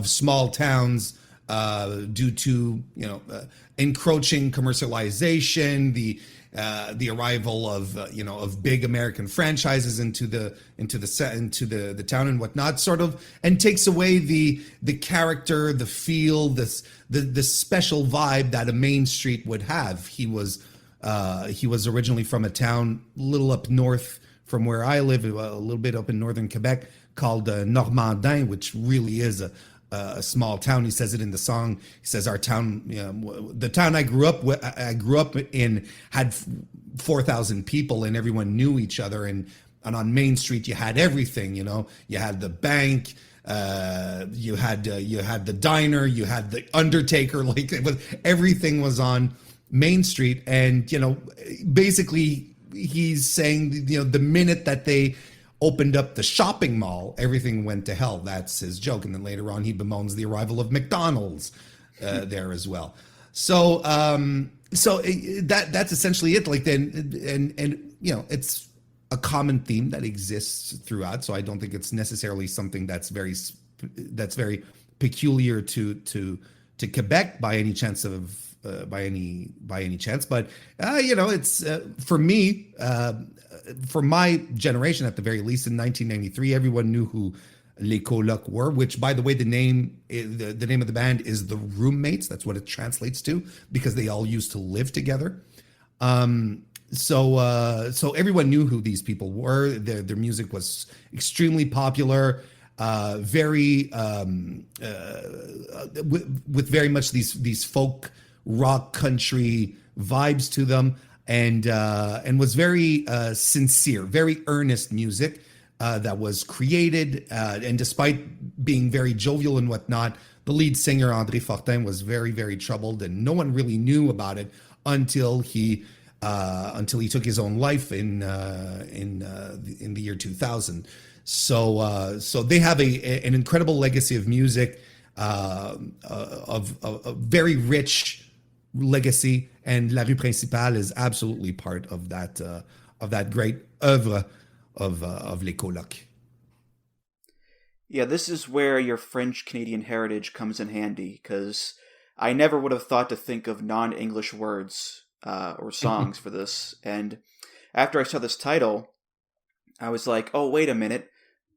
small towns due to encroaching commercialization, the arrival of big American franchises into the town and whatnot, sort of, and takes away the character, the feel, the special vibe that a main street would have. He was originally from a town a little up north from where I live, a little bit up in northern Quebec, called Normandin, which really is a small town. He says it in the song. He says our town, the town I grew up in, had 4,000 people, and everyone knew each other. And on Main Street, you had everything. You had the bank, you had the diner, you had the undertaker. Like, everything was on Main Street. And basically, he's saying the minute that they opened up the shopping mall, everything went to hell. That's his joke. And then later on, he bemoans the arrival of McDonald's there as well. So that's essentially it. Like, then, and it's a common theme that exists throughout. So I don't think it's necessarily something that's very peculiar to Quebec by any chance by any chance. But it's for me. For my generation, at the very least, in 1993, everyone knew who Les Colocs were, which, by the way, the name of the band is the Roommates. That's what it translates to, because they all used to live together. So everyone knew who these people were. Their music was extremely popular, very with very much these folk rock country vibes to them. And was very sincere, very earnest music that was created. And despite being very jovial and whatnot, the lead singer, André Fortin, was very, very troubled, and no one really knew about it until he took his own life in the year 2000. So they have an incredible legacy of music, of a very rich legacy, and La Rue Principale is absolutely part of that great oeuvre of Les Colocs. Yeah, this is where your French-Canadian heritage comes in handy, because I never would have thought to think of non-English words or songs for this. And after I saw this title, I was like, oh, wait a minute.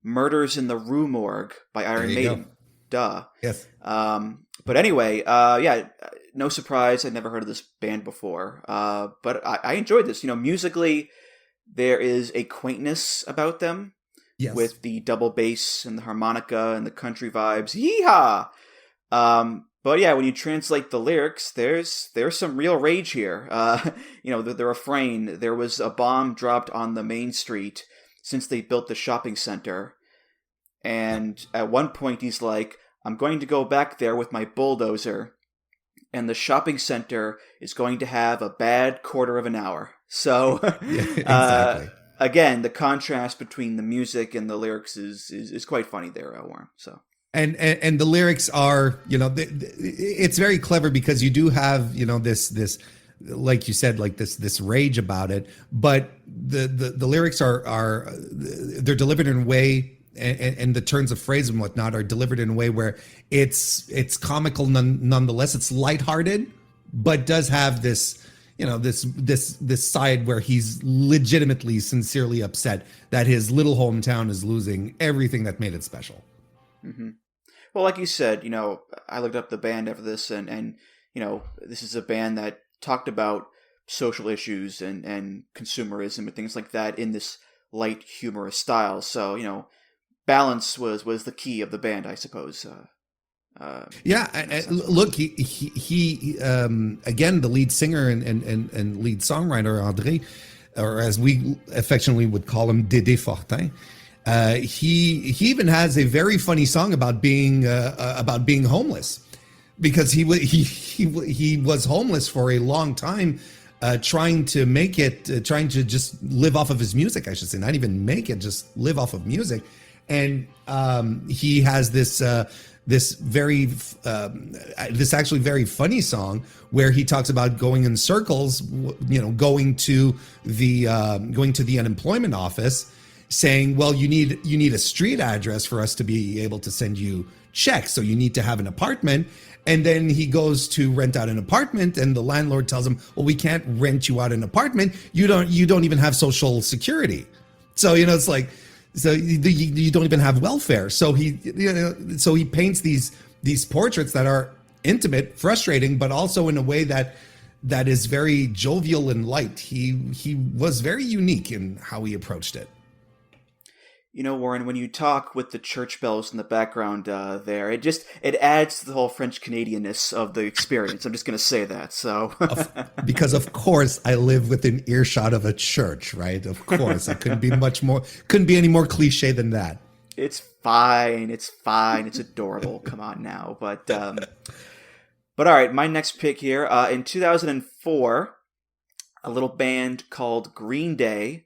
Murders in the Rue Morgue by Iron Maiden. Duh. Yes. But anyway, no surprise. I'd never heard of this band before. But I enjoyed this. Musically, there is a quaintness about them. Yes. With the double bass and the harmonica and the country vibes. Yeehaw! But yeah, when you translate the lyrics, there's some real rage here. The refrain, there was a bomb dropped on the main street since they built the shopping center. And at one point he's like, I'm going to go back there with my bulldozer, and the shopping center is going to have a bad quarter of an hour. So, yeah, exactly. Again, the contrast between the music and the lyrics is quite funny there, Warren. So, and the lyrics are, it's very clever, because you do have, this, like you said, like this rage about it, but the lyrics are they're delivered in a way, and the turns of phrase and whatnot are delivered in a way where it's comical nonetheless. It's lighthearted, but does have this, this side where he's legitimately, sincerely upset that his little hometown is losing everything that made it special. Mm-hmm. Well, like you said, I looked up the band after this, and this is a band that talked about social issues and consumerism and things like that in this light, humorous style. So, balance was the key of the band, I suppose. Look, he again, the lead singer and lead songwriter, André, or as we affectionately would call him, Dédé Fortin. He even has a very funny song about being homeless, because he was homeless for a long time, trying to make it, trying to just live off of his music, I should say, not even make it, just live off of music. and he has this actually very funny song where he talks about going in circles, going to the unemployment office, saying, well, you need a street address for us to be able to send you checks, so you need to have an apartment. And then he goes to rent out an apartment, and the landlord tells him, well, we can't rent you out an apartment, you don't even have social security, so it's like, so you don't even have welfare. So he paints these portraits that are intimate, frustrating, but also in a way that is very jovial and light. He was very unique in how he approached it. Warren, when you talk with the church bells in the background there, it adds to the whole French Canadianness of the experience. I'm just going to say that. So because of course I live within earshot of a church, right? Of course, I couldn't be any more cliche than that. It's fine. It's adorable. Come on now. But all right, my next pick here. In 2004, a little band called Green Day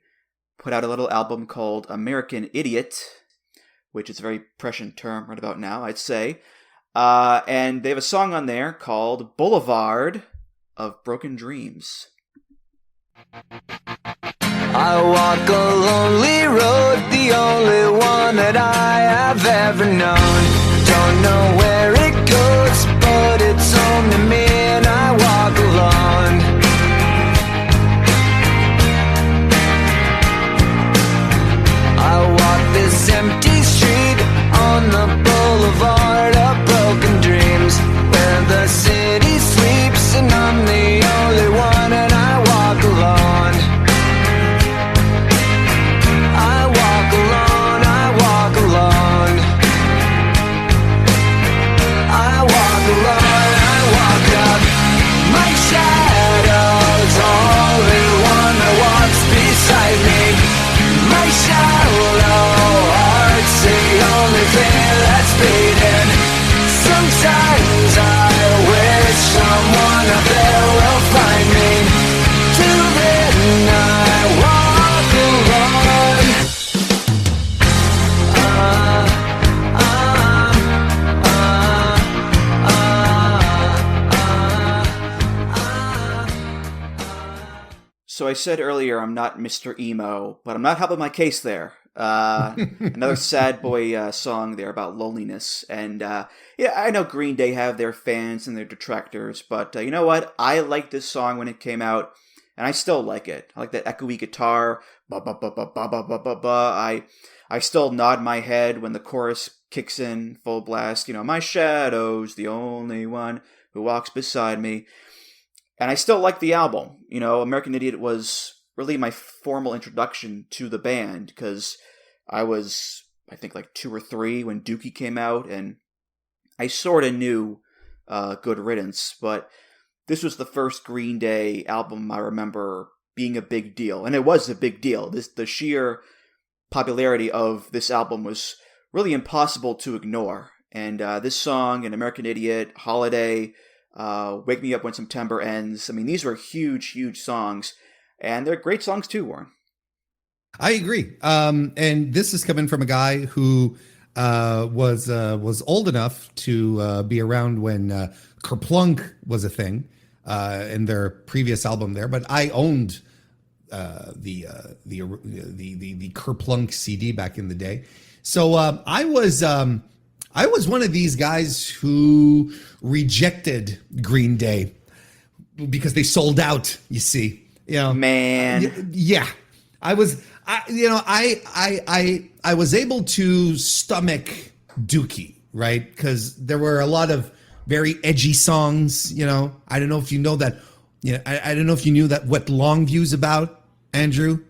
put out a little album called American Idiot, which is a very prescient term right about now, I'd say. And they have a song on there called Boulevard of Broken Dreams. I walk a lonely road, the only one that I have ever known. Don't know where it goes, but it's home to me and I walk alone. I walk this empty street on the boulevard of broken dreams, where the city sleeps and I'm the only one and I walk alone. I walk alone, I walk alone. I walk alone, I walk up. My shadow's only one that walks beside me. My shallow heart's the only thing that's beating. Sometimes I wish someone out there will find me. Till then I walk alone. So I said earlier I'm not Mr. Emo, but I'm not helping my case there. Another sad boy song there about loneliness. And yeah, I know Green Day have their fans and their detractors, but you know what? I liked this song when it came out, and I still like it. I like that echoey guitar. Ba ba ba ba ba ba ba ba ba. I still nod my head when the chorus kicks in full blast. My shadow's the only one who walks beside me. And I still like the album. American Idiot was really my formal introduction to the band, because I was, I think, like 2 or 3 when Dookie came out, and I sort of knew Good Riddance, but this was the first Green Day album I remember being a big deal, and it was a big deal. The sheer popularity of this album was really impossible to ignore, and this song, and American Idiot, Holiday, Wake Me Up When September Ends. I mean, these were huge, huge songs, and they're great songs too, Warren. I agree. And this is coming from a guy who was old enough to be around when Kerplunk was a thing in their previous album there. But I owned the Kerplunk CD back in the day, so I was one of these guys who rejected Green Day because they sold out. You see, man, yeah, I was able to stomach Dookie, right? Because there were a lot of very edgy songs. I don't know if you know that. I don't know if you knew that what Longview's about, Andrew.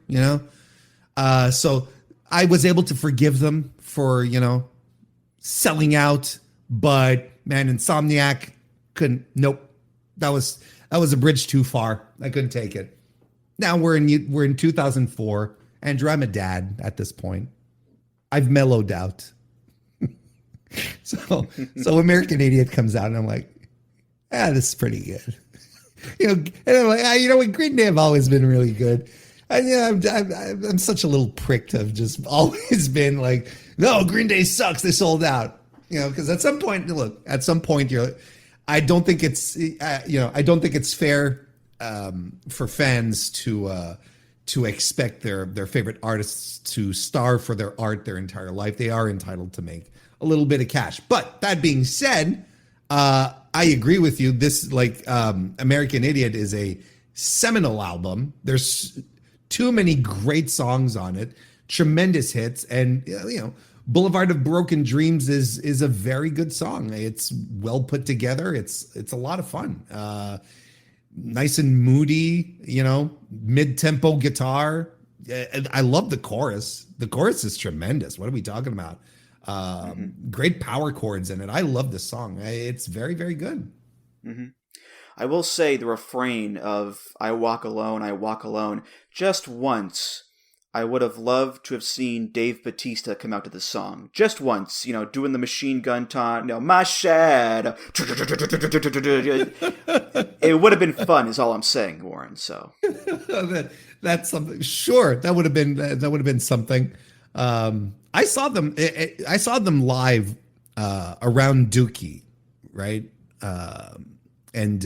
So I was able to forgive them for selling out, but man, Insomniac couldn't. Nope, that was a bridge too far. I couldn't take it. Now we're in 2004. Andrew, I'm a dad at this point. I've mellowed out. so American Idiot comes out, and I'm like, this is pretty good. And I'm like, what, Green Day have always been really good. I'm such a little prick to have just always been like, no, Green Day sucks. They sold out. Because at some point, I don't think it's, I don't think it's fair for fans to expect their favorite artists to starve for their art their entire life. They are entitled to make a little bit of cash. But that being said, I agree with you. This American Idiot is a seminal album. There's too many great songs on it, tremendous hits, and Boulevard of Broken Dreams is a very good song. It's well put together. It's a lot of fun. Nice and moody, mid-tempo guitar. I love the chorus. The chorus is tremendous. What are we talking about? Great power chords in it. I love this song. It's very, very good. Mm-hmm. I will say the refrain of I Walk Alone, just once, I would have loved to have seen Dave Bautista come out to this song. Just once, doing the machine gun taunt, my shed. It would have been fun, is all I'm saying, Warren. So that's something. Sure, that would have been something. I saw them live around Dookie, right? It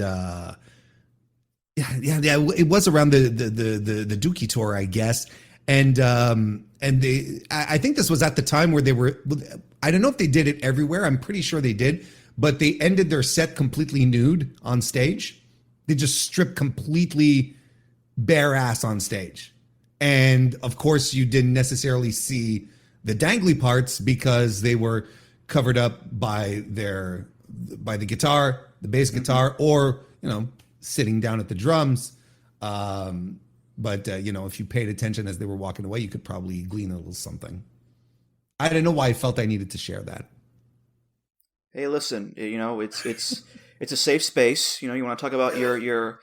was around the Dookie tour, I guess. And I think this was at the time where they were, I don't know if they did it everywhere. I'm pretty sure they did, but they ended their set completely nude on stage. They just stripped completely bare ass on stage. And of course you didn't necessarily see the dangly parts because they were covered up by the guitar, the bass guitar, or, sitting down at the drums. But if you paid attention as they were walking away, you could probably glean a little something. I don't know why I felt I needed to share that. Hey, listen, it's a safe space. You want to talk about your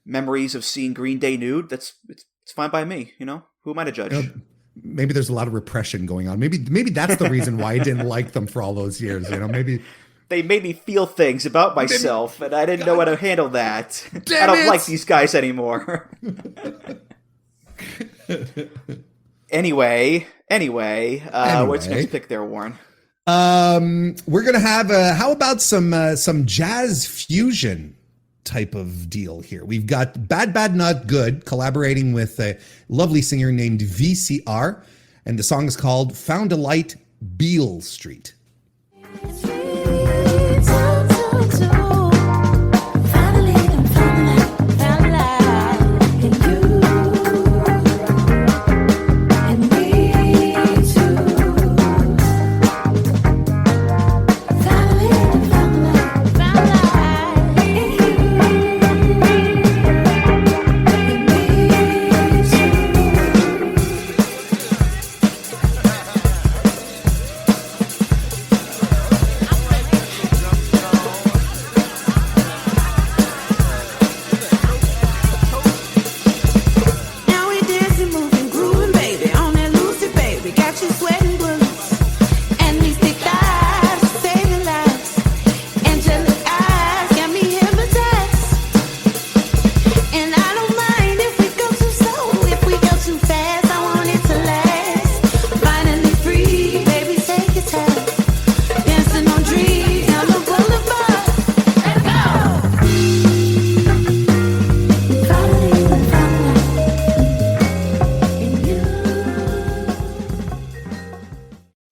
memories of seeing Green Day nude? It's fine by me. Who am I to judge? Maybe there's a lot of repression going on. Maybe that's the reason why I didn't like them for all those years. Maybe they made me feel things about myself, and I didn't know how to handle that. I don't like these guys anymore. Anyway, what's next pick there, Warren? We're gonna have how about some jazz fusion type of deal here. We've got Bad Not Good collaborating with a lovely singer named VCR, and the song is called Found a Light, Beale Street.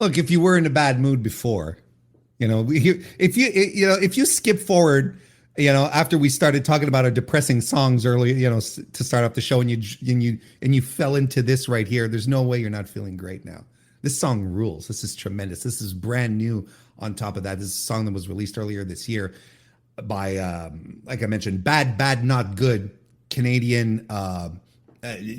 Look, if you were in a bad mood before, if you skip forward, after we started talking about our depressing songs earlier, to start off the show, and you fell into this right here, there's no way you're not feeling great now. This song rules. This is tremendous. This is brand new. On top of that, this is a song that was released earlier this year by, like I mentioned, Bad Not Good, Canadian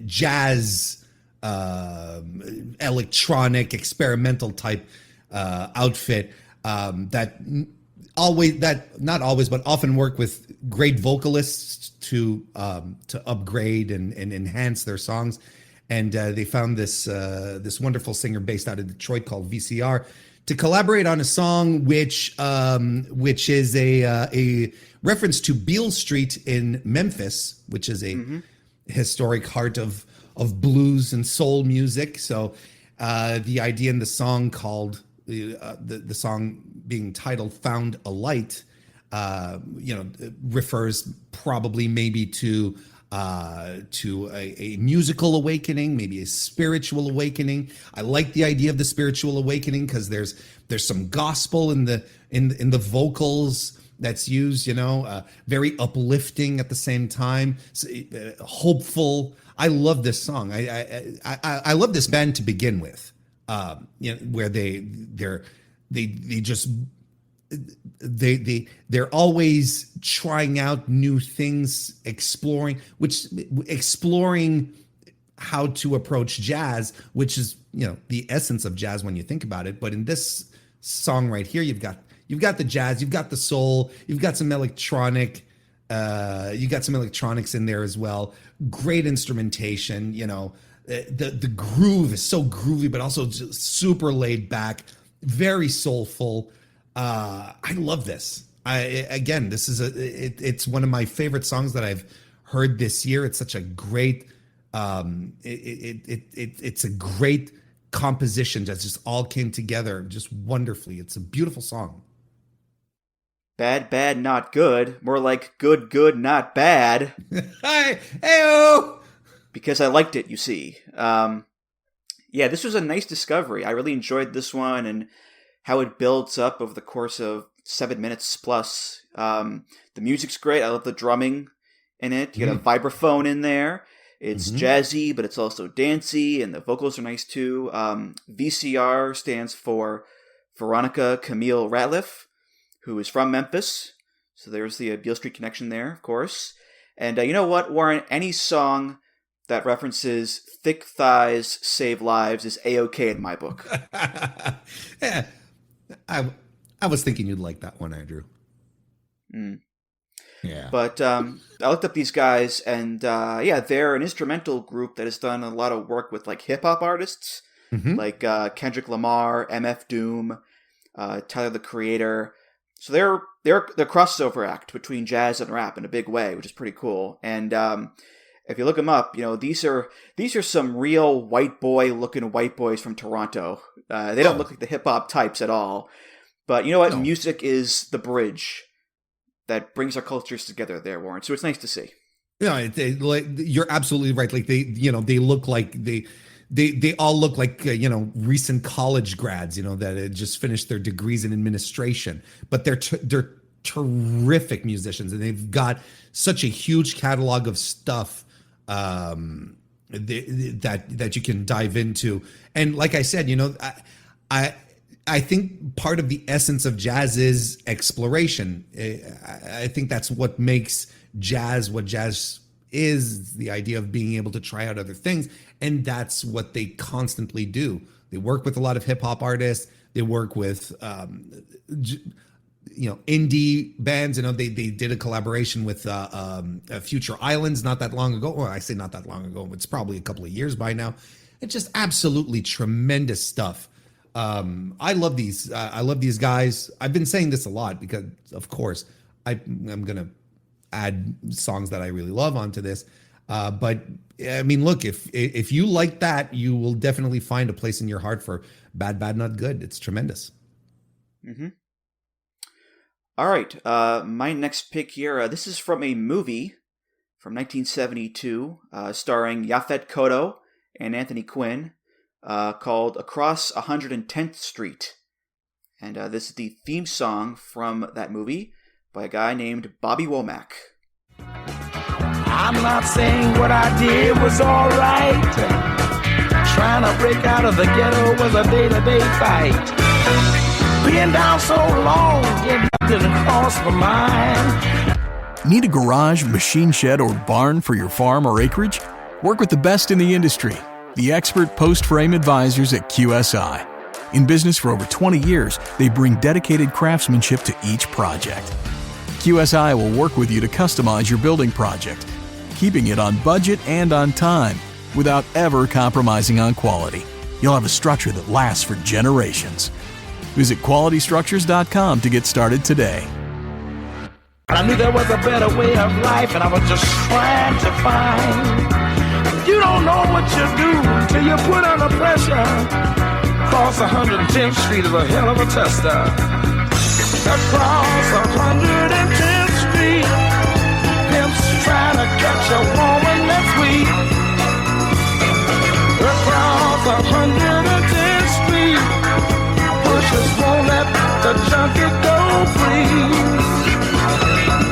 jazz, electronic experimental type outfit that not always but often work with great vocalists to upgrade and enhance their songs, and they found this wonderful singer based out of Detroit called VCR to collaborate on a song which is a reference to Beale Street in Memphis, which is a historic heart of blues and soul music. So the idea in the song called the song being titled "Found a Light," refers probably maybe to a musical awakening, maybe a spiritual awakening. I like the idea of the spiritual awakening because there's some gospel in the vocals that's used, very uplifting at the same time, hopeful. I love this song. I love this band to begin with, where they're always trying out new things, exploring how to approach jazz, which is the essence of jazz when you think about it. But in this song right here, you've got the jazz, you've got the soul, you've got some electronics in there as well. Great instrumentation, the groove is so groovy, but also just super laid back, very soulful. I love this. It's one of my favorite songs that I've heard this year. It's such a great, it's a great composition that just all came together just wonderfully. It's a beautiful song. Bad, bad, not good. More like good, good, not bad. Hey-oh! Because I liked it, you see. This was a nice discovery. I really enjoyed this one and how it builds up over the course of 7 minutes plus. The music's great. I love the drumming in it. You got a vibraphone in there. It's jazzy, but it's also dancey, and the vocals are nice too. VCR stands for Veronica Camille Ratliff, who is from Memphis. So there's the Beale Street connection there, of course. And you know what, Warren? Any song that references thick thighs save lives is A-okay in my book. Yeah. I was thinking you'd like that one, Andrew. Yeah. But I looked up these guys, and they're an instrumental group that has done a lot of work with like hip hop artists, like Kendrick Lamar, MF Doom, Tyler the Creator. So they're the crossover act between jazz and rap in a big way, which is pretty cool. And if you look them up, these are some real white boys from Toronto. They don't look like the hip hop types at all. But you know what? No. Music is the bridge that brings our cultures together there, Warren. So it's nice to see. Yeah, you're absolutely right. Like they look like they all look like recent college grads, that had just finished their degrees in administration. But they're terrific musicians, and they've got such a huge catalog of stuff that you can dive into. And like I said, I think part of the essence of jazz is exploration. I think that's what makes jazz what jazz is, the idea of being able to try out other things. And that's what they constantly do. They work with a lot of hip hop artists. They work with, indie bands. They did a collaboration with Future Islands not that long ago. Well, I say not that long ago. It's probably a couple of years by now. It's just absolutely tremendous stuff. I love these guys. I've been saying this a lot because, of course, I'm going to add songs that I really love onto this. But I mean, look, if you like that, you will definitely find a place in your heart for Bad, Bad, Not Good. It's tremendous. Mm-hmm. All right. My next pick here, this is from a movie from 1972, starring Yaphet Kotto and Anthony Quinn, called Across 110th Street. And this is the theme song from that movie by a guy named Bobby Womack. I'm not saying what I did was alright. Trying to break out of the ghetto was a day-to-day fight. Being down so long, getting didn't cross my mind. Need a garage, machine shed, or barn for your farm or acreage? Work with the best in the industry, the expert post-frame advisors at QSI. In business for over 20 years, they bring dedicated craftsmanship to each project. QSI will work with you to customize your building project, keeping it on budget and on time without ever compromising on quality. You'll have a structure that lasts for generations. Visit QualityStructures.com to get started today. I knew there was a better way of life, and I was just trying to find. You don't know what you do till you put under pressure. Across 110th Street is a hell of a tester. Across 110th Street, pimps trying to catch a woman that's weak. Across 110th Street, pushers won't let the junkie go free.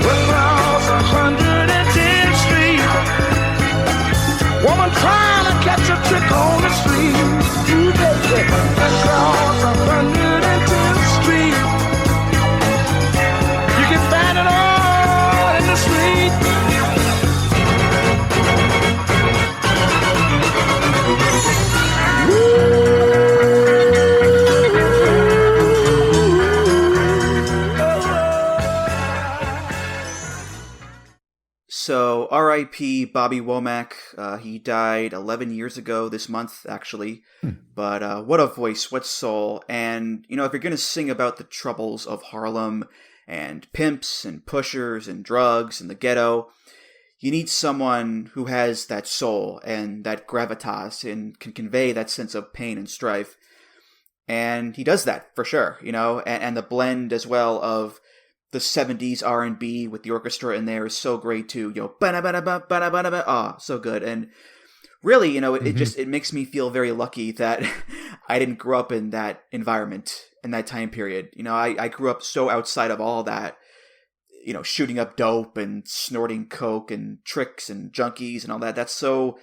Across 110th Street, woman trying to catch a trick on the street. You baby, across 110th Street, you can find it all in the street. So, R.I.P. Bobby Womack. He died 11 years ago this month, actually. But what a voice, what soul. And, you know, if you're going to sing about the troubles of Harlem and pimps and pushers and drugs and the ghetto, you need someone who has that soul and that gravitas and can convey that sense of pain and strife. And he does that, for sure, you know, and the blend as well of the 70s R&B with the orchestra in there is so great too. You know, ba-da-ba-da-ba-ba-da-ba-da-ba. Oh, so good. And really, you know, it makes me feel very lucky that I didn't grow up in that environment in that time period. You know, I grew up so outside of all that, you know, shooting up dope and snorting coke and tricks and junkies and all that. That's so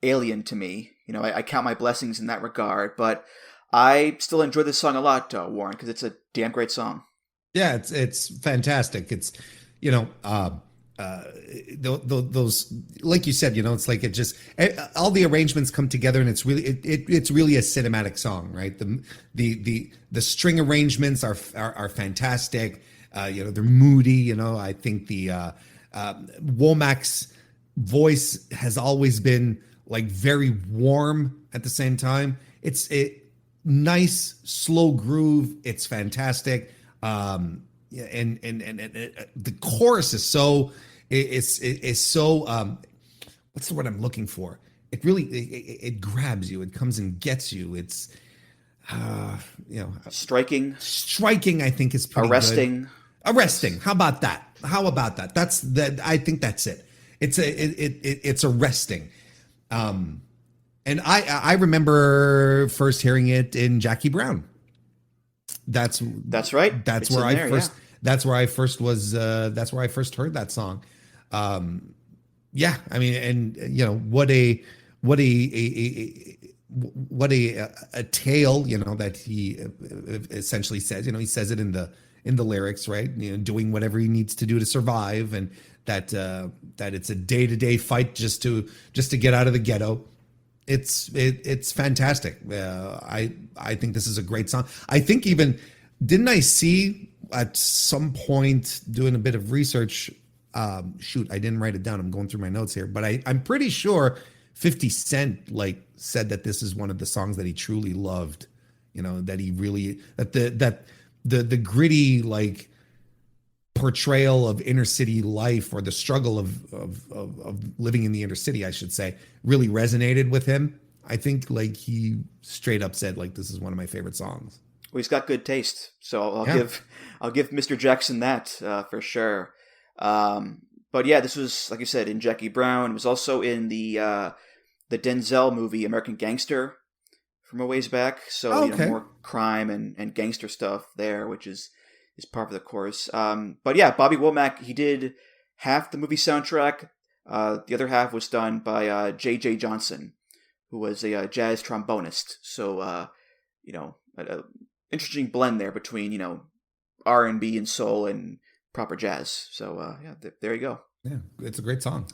alien to me. You know, I count my blessings in that regard, but I still enjoy this song a lot, Warren, because it's a damn great song. Yeah, it's fantastic. It's, you know, those, like you said, you know, it's like it just all the arrangements come together, and it's really it's really a cinematic song, right? The string arrangements are fantastic. You know, they're moody. You know, I think the Womack's voice has always been like very warm at the same time. It's nice slow groove. It's fantastic. And the chorus is so what's the word I'm looking for? It really it grabs you. It comes and gets you. It's you know, striking. I think is pretty arresting. Good. Arresting. How about that? That's that. I think that's it. It's arresting. And I remember first hearing it in Jackie Brown. That's right. That's where I first heard that song. Yeah, I mean, and you know, what a tale, you know, that he essentially says. You know, he says it in the lyrics, right? You know, doing whatever he needs to do to survive, and that it's a day-to-day fight just to get out of the ghetto. It's fantastic. I think this is a great song. I think even, didn't I see at some point doing a bit of research, shoot, I didn't write it down. I'm going through my notes here, but I'm pretty sure 50 Cent like said that this is one of the songs that he truly loved. You know, that he really, that the gritty, like, portrayal of inner city life, or the struggle of living in the inner city, I should say, really resonated with him. I think like he straight up said like, this is one of my favorite songs. Well, he's got good taste, so I'll give Mr. Jackson that for sure. But yeah, this was, like you said, in Jackie Brown. It was also in the Denzel movie American Gangster from a ways back. So you know, more crime and gangster stuff there, which is part of the course. But yeah, Bobby Womack, he did half the movie soundtrack. The other half was done by J.J. Johnson, who was a jazz trombonist. So, you know, an interesting blend there between, you know, R&B and soul and proper jazz. So, yeah, there you go. Yeah, it's a great song.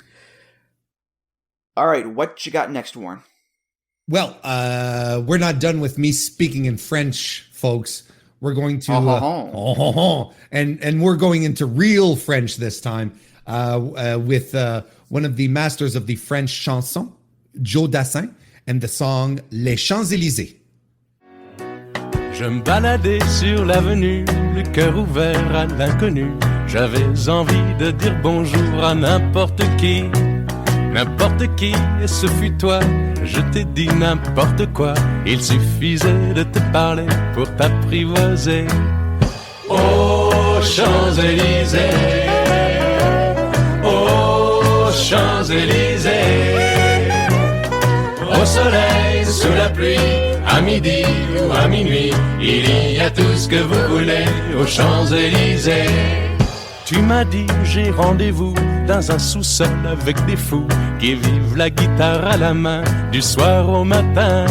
All right, what you got next, Warren? Well, we're not done with me speaking in French, folks. We're going to and we're going into real French this time with one of the masters of the French chanson, Joe Dassin, and the song Les Champs-Élysées. Je me baladais sur l'avenue, le cœur ouvert à l'inconnu. J'avais envie de dire bonjour à n'importe qui. n'importe qui, et ce fut toi. Je t'ai dit n'importe quoi, il suffisait de te parler pour t'apprivoiser. Aux Champs-Élysées, aux Champs-Élysées, au soleil, sous la pluie, à midi ou à minuit, il y a tout ce que vous voulez aux Champs-Élysées. Tu m'as dit j'ai rendez-vous dans un sous-sol avec des fous qui vivent la guitare à la main du soir au matin.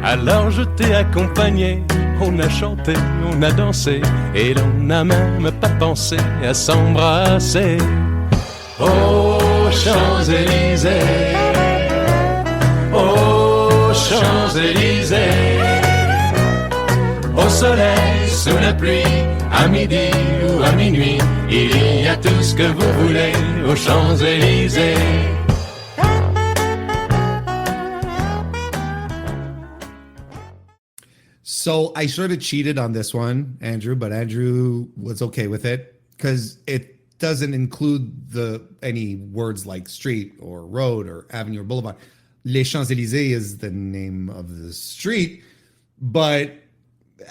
Alors je t'ai accompagné, on a chanté, on a dansé et l'on n'a même pas pensé à s'embrasser. Aux Champs-Élysées, aux Champs-Élysées, au soleil, sous la pluie, à midi ou à minuit, il y a tout ce que vous voulez aux Champs-Élysées. So I sort of cheated on this one, Andrew, but Andrew was okay with it because it doesn't include any words like street or road or avenue or boulevard. Les Champs-Élysées is the name of the street, but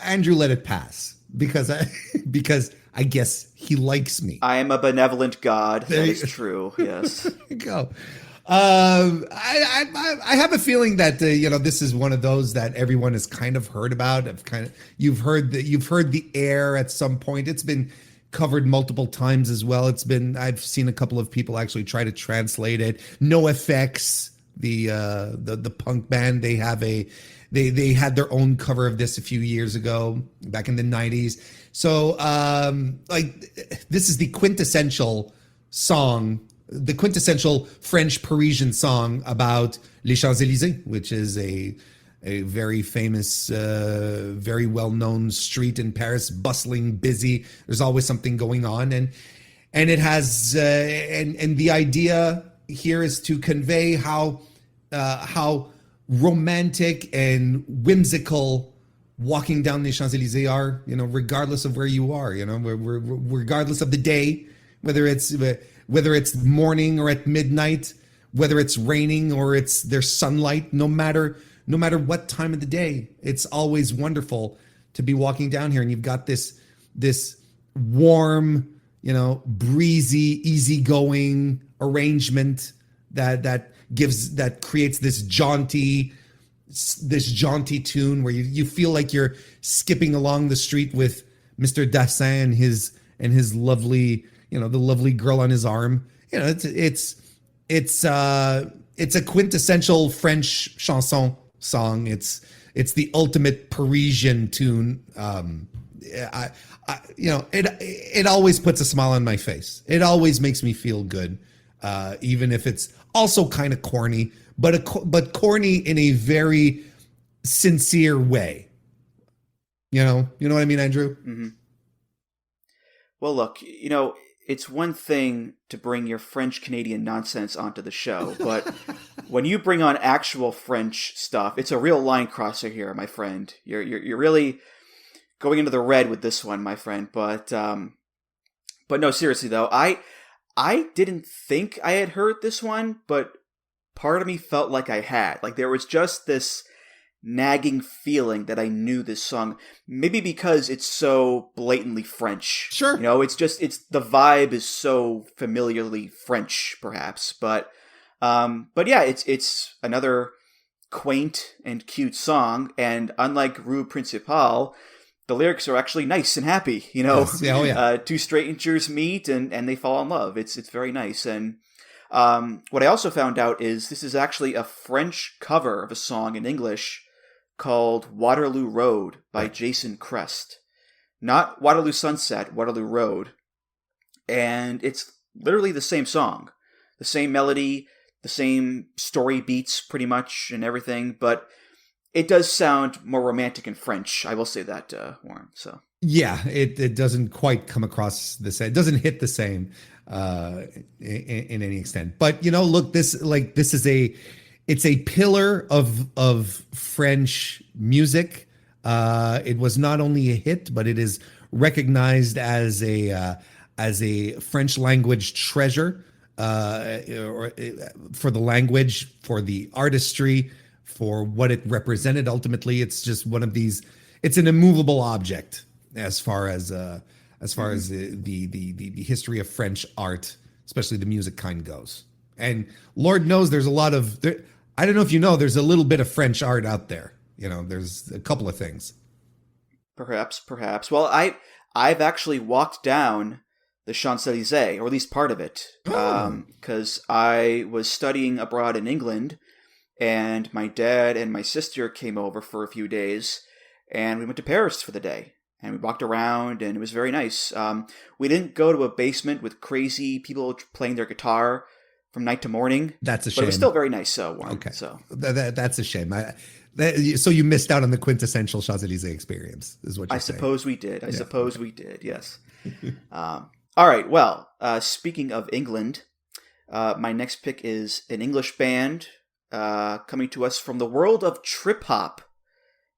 Andrew let it pass because I guess he likes me. I am a benevolent God. That is true. Yes. There you go. I have a feeling that this is one of those that everyone has kind of heard about. You've heard the air at some point. It's been covered multiple times as well. I've seen a couple of people actually try to translate it. NoFX, the punk band, they had their own cover of this a few years ago, back in the 90s. So this is the quintessential song, the quintessential French Parisian song about Les Champs-Élysées, which is a very famous, very well-known street in Paris, bustling, busy. There's always something going on, and it has and the idea here is to convey how romantic and whimsical walking down les Champs-Élysées are, regardless of where you are, regardless of the day, whether it's morning or at midnight, whether it's raining or there's sunlight, no matter what time of the day, it's always wonderful to be walking down here. And you've got this warm, breezy, easygoing arrangement that creates this jaunty tune where you feel like you're skipping along the street with Mr. Dassin and his lovely, the lovely girl on his arm. It's a quintessential French chanson song. It's the ultimate Parisian tune. It always puts a smile on my face. It always makes me feel good, even if it's also kind of corny, but corny in a very sincere way. You know what I mean, Andrew? Mm-hmm. Well, look, it's one thing to bring your French-Canadian nonsense onto the show, but when you bring on actual French stuff, it's a real line crosser here, my friend. You're really going into the red with this one, my friend. But no, seriously though, I didn't think I had heard this one, but part of me felt like I had. Like there was just this nagging feeling that I knew this song, maybe because it's so blatantly French. Sure. It's the vibe is so familiarly French, perhaps. But yeah, it's another quaint and cute song, and unlike Rue Principale, the lyrics are actually nice and happy. Yes. Yeah, oh yeah. Two strangers meet and they fall in love. It's very nice. And what I also found out is this is actually a French cover of a song in English called Waterloo Road by Jason Crest. Not Waterloo Sunset, Waterloo Road. And it's literally the same song. The same melody, the same story beats pretty much and everything, but it does sound more romantic in French. I will say that, Warren. So yeah, it doesn't quite come across the same. It doesn't hit the same in any extent. But look, this is it's a pillar of French music. It was not only a hit, but it is recognized as a French language treasure. for the language, for the artistry, for what it represented. Ultimately, it's just one of these. It's an immovable object as far as the history of French art, especially the music kind, goes. And Lord knows there's a lot of. I don't know if you know, there's a little bit of French art out there. There's a couple of things. Perhaps. Well, I've actually walked down the Champs-Élysées, or at least part of it, because I was studying abroad in England, and my dad and my sister came over for a few days, and we went to Paris for the day, and we walked around, and it was very nice. We didn't go to a basement with crazy people playing their guitar from night to morning. That's a shame. But it was still very nice. Warm, okay, so that's a shame. So you missed out on the quintessential Champs-Élysées experience, is what you're saying. Suppose we did. I suppose we did. Yes. All right. Well, speaking of England, my next pick is an English band coming to us from the world of trip hop.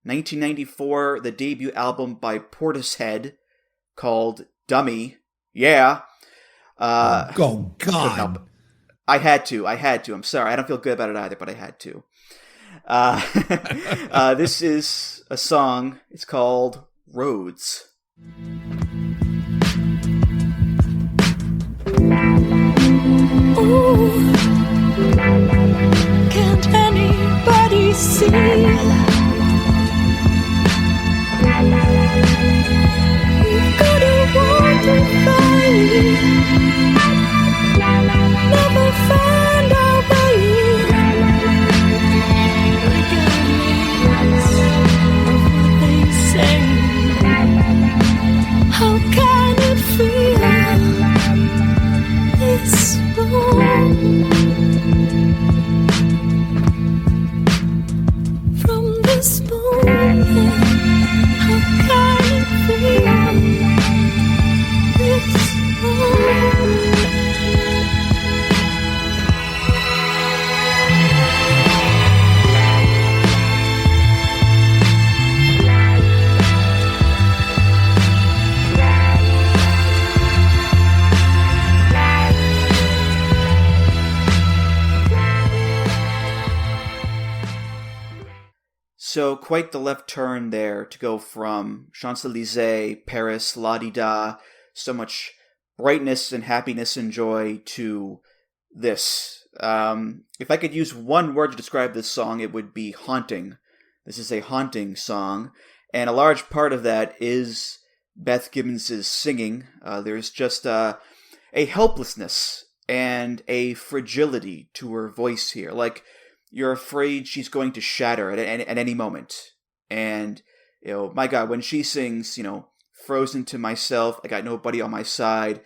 1994, the debut album by Portishead called Dummy. Yeah. Oh God. I had to. I'm sorry. I don't feel good about it either, but I had to. This is a song. It's called Roads. Ooh, can't anybody see? We've got a water valley, never find our way. Regardless of what they say, how can it feel? This from this moment, how can it feel? This So quite the left turn there to go from Champs-Élysées, Paris, la-di-da, so much brightness and happiness and joy to this. If I could use one word to describe this song, it would be haunting. This is a haunting song, and a large part of that is Beth Gibbons' singing. There's just a helplessness and a fragility to her voice here. Like, you're afraid she's going to shatter at any moment. And, my God, when she sings, frozen to myself, I got nobody on my side,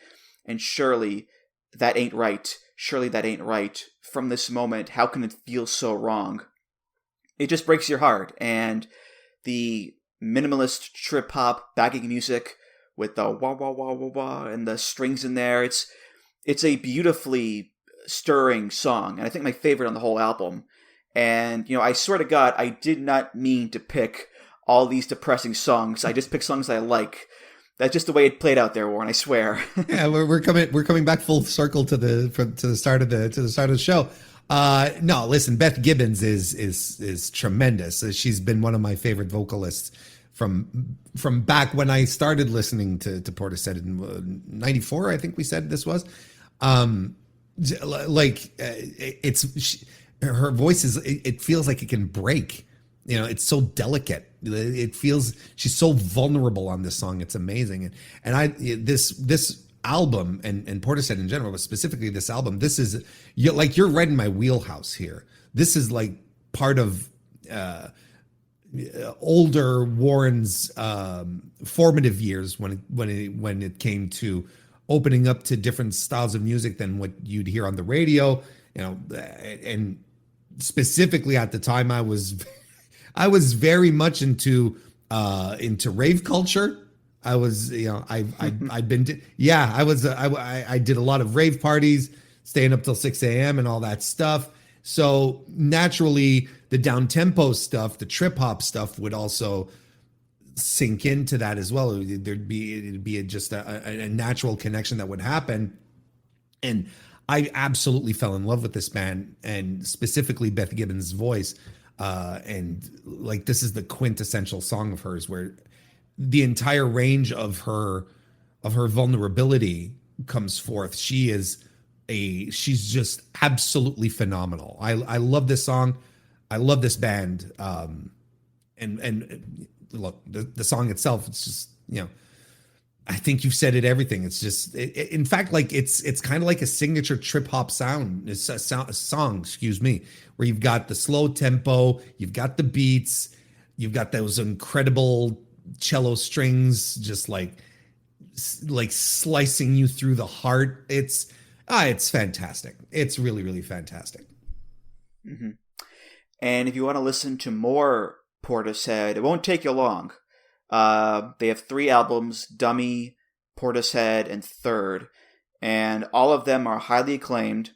and surely that ain't right. Surely that ain't right. From this moment, how can it feel so wrong? It just breaks your heart. And the minimalist trip hop backing music with the wah wah wah wah wah and the strings in there, it's a beautifully stirring song, and I think my favorite on the whole album. And, I swear to God, I did not mean to pick all these depressing songs. I just picked songs I like. That's just the way it played out there, Warren, I swear. Yeah, we're coming back full circle to the start of the show. No, listen, Beth Gibbons is tremendous. She's been one of my favorite vocalists from back when I started listening to Portishead in 94, I think we said this was. Her voice it feels like it can break. It's so delicate. It feels she's so vulnerable on this song. It's amazing. And this album and Portishead in general, but specifically this album, this is you're right in my wheelhouse here. This is like part of older Warren's formative years when it came to opening up to different styles of music than what you'd hear on the radio. And specifically at the time, I was very much into rave culture. I was, I'd been to, I did a lot of rave parties, staying up till 6 a.m. and all that stuff. So naturally, the down tempo stuff, the trip hop stuff would also sink into that as well. It'd be just a natural connection that would happen. And I absolutely fell in love with this band, and specifically Beth Gibbons' voice. And like, this is the quintessential song of hers, where the entire range of her vulnerability comes forth. She's just absolutely phenomenal. I love this song. I love this band. And look, the song itself, it's just, I think you've said it, everything. It's just, in fact, like it's kind of like a signature trip hop sound. It's a song, excuse me, where you've got the slow tempo, you've got the beats, you've got those incredible cello strings, just like slicing you through the heart. It's fantastic. It's really, really fantastic. Mm-hmm. And if you want to listen to more Portishead, it won't take you long. They have 3 albums: Dummy, Portishead, and Third, and all of them are highly acclaimed.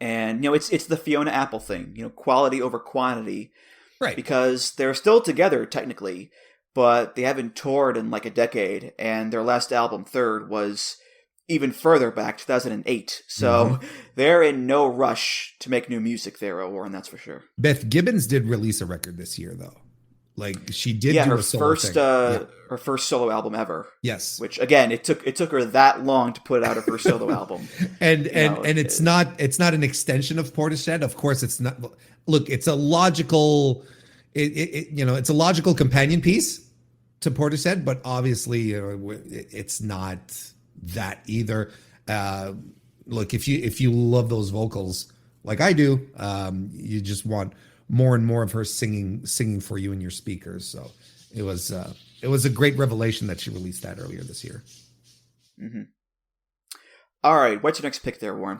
And it's the Fiona Apple thing, quality over quantity, right? Because they're still together technically, but they haven't toured in like a decade, and their last album, Third, was even further back, 2008. So they're in no rush to make new music there, Warren, that's for sure. Beth Gibbons did release a record this year, though. Like, she did do her a solo first thing. her first solo album ever. Yes. Which, again, it took her that long to put out her first solo album. And it's not an extension of Portishead. Of course, it's not. Look, it's a logical it's a logical companion piece to Portishead, but obviously it's not that either. Look, if you love those vocals like I do, you just want more and more of her singing for you in your speakers. So it was a great revelation that she released that earlier this year. Mm-hmm. All right, what's your next pick there, Warren?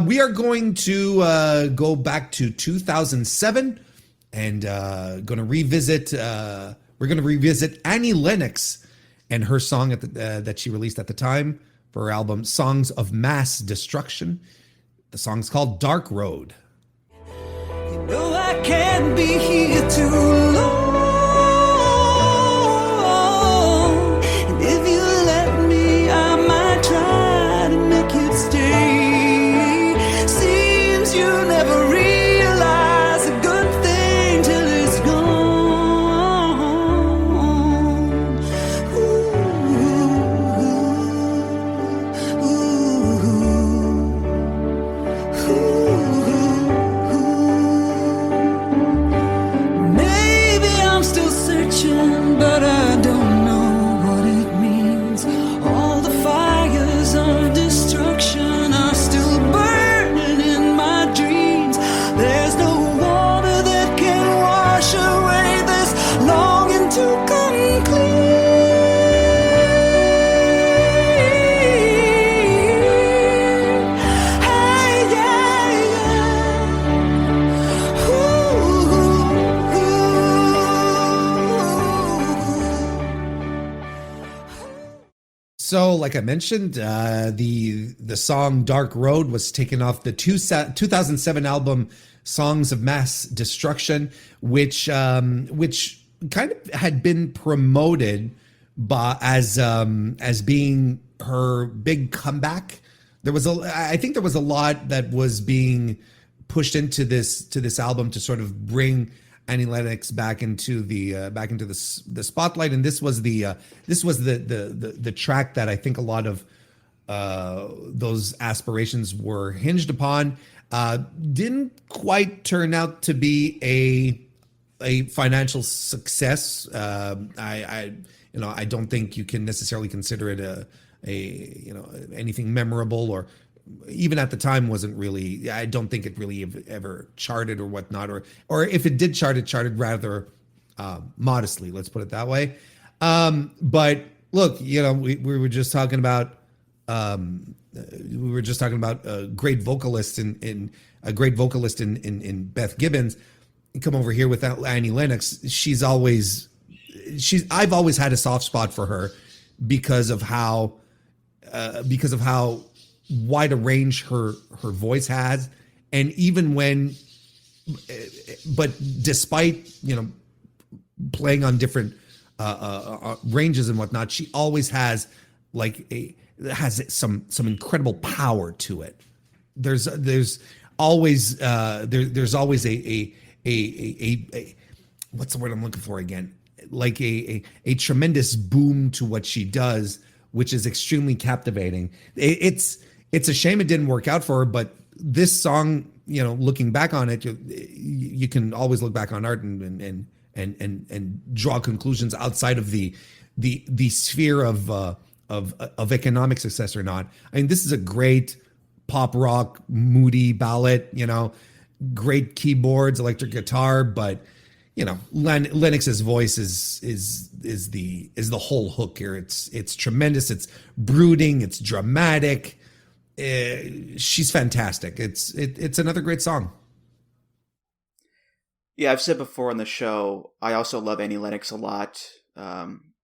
We are going to go back to 2007 and going to revisit. We're going to revisit Annie Lennox and her song that she released at the time for her album Songs of Mass Destruction. The song's called Dark Road. You know I can't be here too long. And if you let me, I might try to make you stay. Seems you never realize a good thing till it's gone. Maybe I'm still searching, but I don't know what it means. All the fires of destruction are still burning in my dreams. There's no water that can wash away this longing to come clean. Hey, yeah, yeah. So, like I mentioned, the song "Dark Road" was taken off the 2007 album "Songs of Mass Destruction," which kind of had been promoted as being her big comeback. I think there was a lot that was being pushed into this album to sort of bring Annie Lennox back into the spotlight, and this was the track that I think a lot of those aspirations were hinged upon. Didn't quite turn out to be a financial success. I don't think you can necessarily consider it anything memorable, or even at the time wasn't really. I don't think it really ever charted or whatnot, or if it did chart, it charted rather modestly. Let's put it that way. But look, we were just talking about a great vocalist in Beth Gibbons. You come over here with Annie Lennox. I've always had a soft spot for her because of how wide a range her voice has, and even but despite playing on different ranges and whatnot, she always has has some incredible power to it. There's always there's always a what's the word I'm looking for again? Like a tremendous boom to what she does, which is extremely captivating. It's a shame it didn't work out for her, but this song, looking back on it, you can always look back on art and draw conclusions outside of the sphere of economic success or not. I mean, this is a great pop rock, moody ballad, great keyboards, electric guitar, but Lennox's voice is the whole hook here. It's tremendous. It's brooding. It's dramatic. She's fantastic. It's another great song. Yeah, I've said before on the show, I also love Annie Lennox a lot,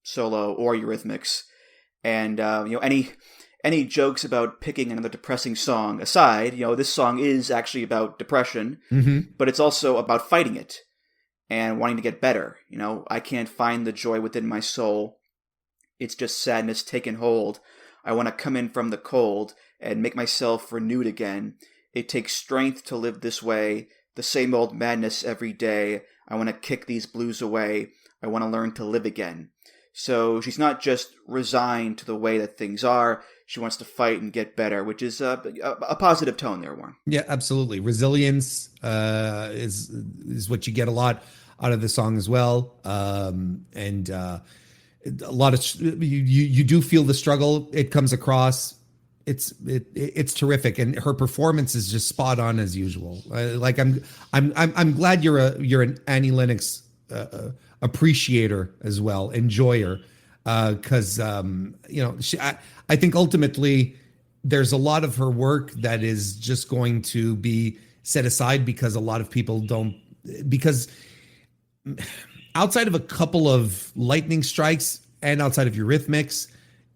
solo or Eurythmics, and any jokes about picking another depressing song aside, this song is actually about depression, but it's also about fighting it and wanting to get better. I can't find the joy within my soul. It's just sadness taking hold. I want to come in from the cold and make myself renewed again. It takes strength to live this way, the same old madness every day. I want to kick these blues away. I want to learn to live again. So she's not just resigned to the way that things are. She wants to fight and get better, which is a positive tone there, Warren. Yeah, absolutely. Resilience is what you get a lot out of the song as well. And a lot of you do feel the struggle. It comes across. It's terrific, and her performance is just spot on as usual. I'm glad you're an Annie Lennox appreciator as well, enjoyer, because I think ultimately there's a lot of her work that is just going to be set aside because a lot of people don't, because outside of a couple of lightning strikes and outside of Eurythmics,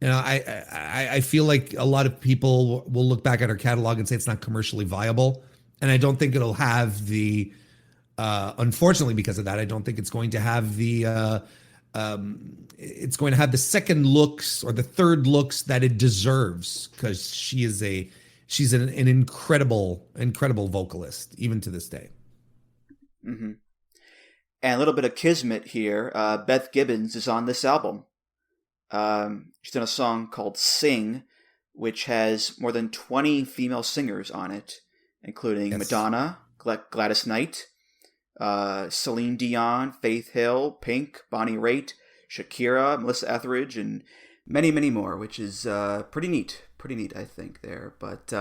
I feel like a lot of people will look back at her catalog and say it's not commercially viable. And I don't think it'll have the, unfortunately because of that, I don't think it's going to have the, it's going to have the second looks or the third looks that it deserves, because she's an incredible vocalist, even to this day. Mm-hmm. And a little bit of kismet here. Beth Gibbons is on this album. She's done a song called Sing, which has more than 20 female singers on it, including Madonna, Gladys Knight, Celine Dion, Faith Hill, Pink, Bonnie Raitt, Shakira, Melissa Etheridge, and many, many more, which is pretty neat, I think, there. But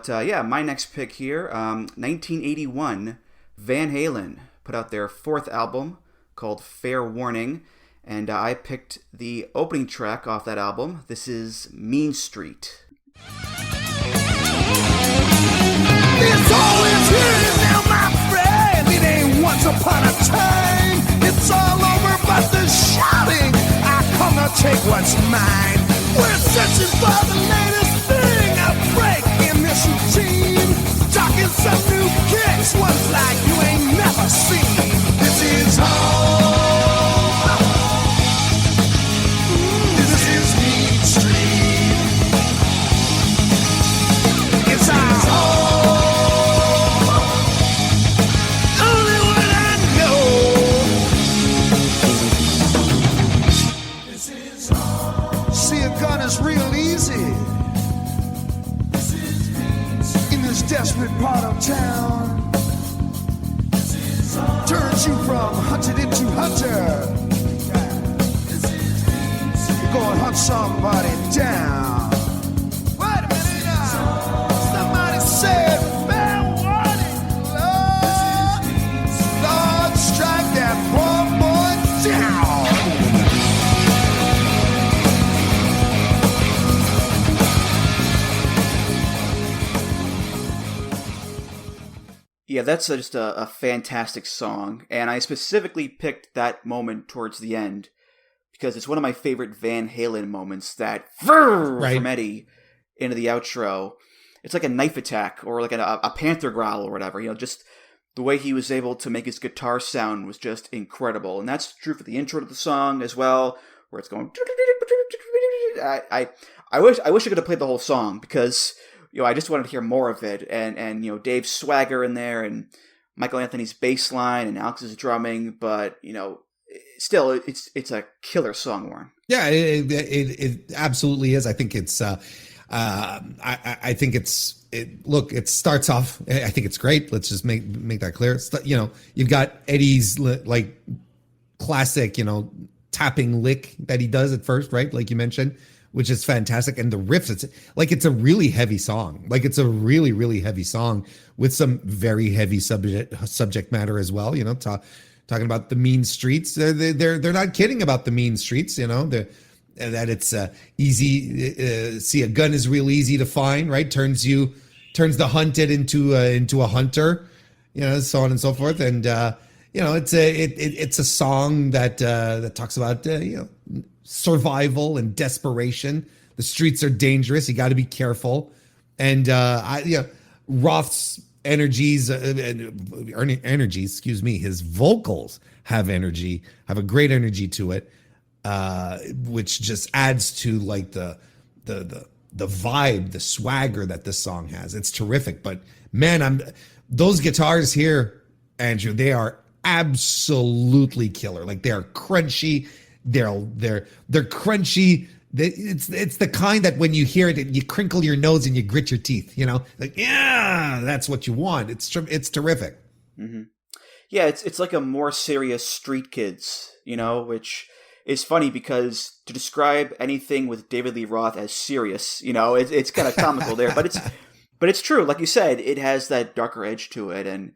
yeah, my next pick here, 1981, Van Halen put out their fourth album called Fair Warning, and I picked the opening track off that album. This is Mean Street. It's always here now, my friend. It ain't once upon a time. It's all over but the shouting. I come to take what's mine. We're searching for the latest thing. A break in this routine. Talking some new kicks. Ones like you ain't never seen. This is home. This is Mean Street. It's our home. Only one I know. This is home. See, a gun is real easy. This is Mean Street. In this desperate part of town. This is home. Turns you from hunted into hunter. Go and hunt somebody down. Wait a minute now. Somebody said, fair warning, Lord. Lord, strike that poor boy down. Yeah, that's just a fantastic song, and I specifically picked that moment towards the end because it's one of my favorite Van Halen moments, that from Eddie into the outro. It's like a knife attack or like a panther growl or whatever. Just the way he was able to make his guitar sound was just incredible. And that's true for the intro to the song as well, where it's going I wish I could have played the whole song because I just wanted to hear more of it, and Dave's swagger in there, and Michael Anthony's bass line, and Alex's drumming, but still it's a killer song, Warren. Yeah, it absolutely is. I think it's I think it starts off, I think it's great. Let's just make that clear. You've got Eddie's like classic, tapping lick that he does at first, right? Like you mentioned, which is fantastic. And the riffs, it's a really heavy song. Like it's a really, really heavy song with some very heavy subject matter as well. Talking about the mean streets. They're not kidding about the mean streets, that it's easy. See, a gun is real easy to find, right? Turns the hunted into a hunter, so on and so forth. And it's a song that talks about survival and desperation. The streets are dangerous. You got to be careful. And Roth's energies, excuse me, his vocals have a great energy to it. Which just adds to like the vibe, the swagger that this song has. It's terrific. But man, those guitars here, Andrew, they are absolutely killer. Like they are crunchy. They're crunchy. It's the kind that when you hear it, you crinkle your nose and you grit your teeth. Like yeah, that's what you want. It's terrific. Mm-hmm. Yeah, it's like a more serious Street Kids, which. It's funny because to describe anything with David Lee Roth as serious, it's kind of comical there, but it's true. Like you said, it has that darker edge to it, and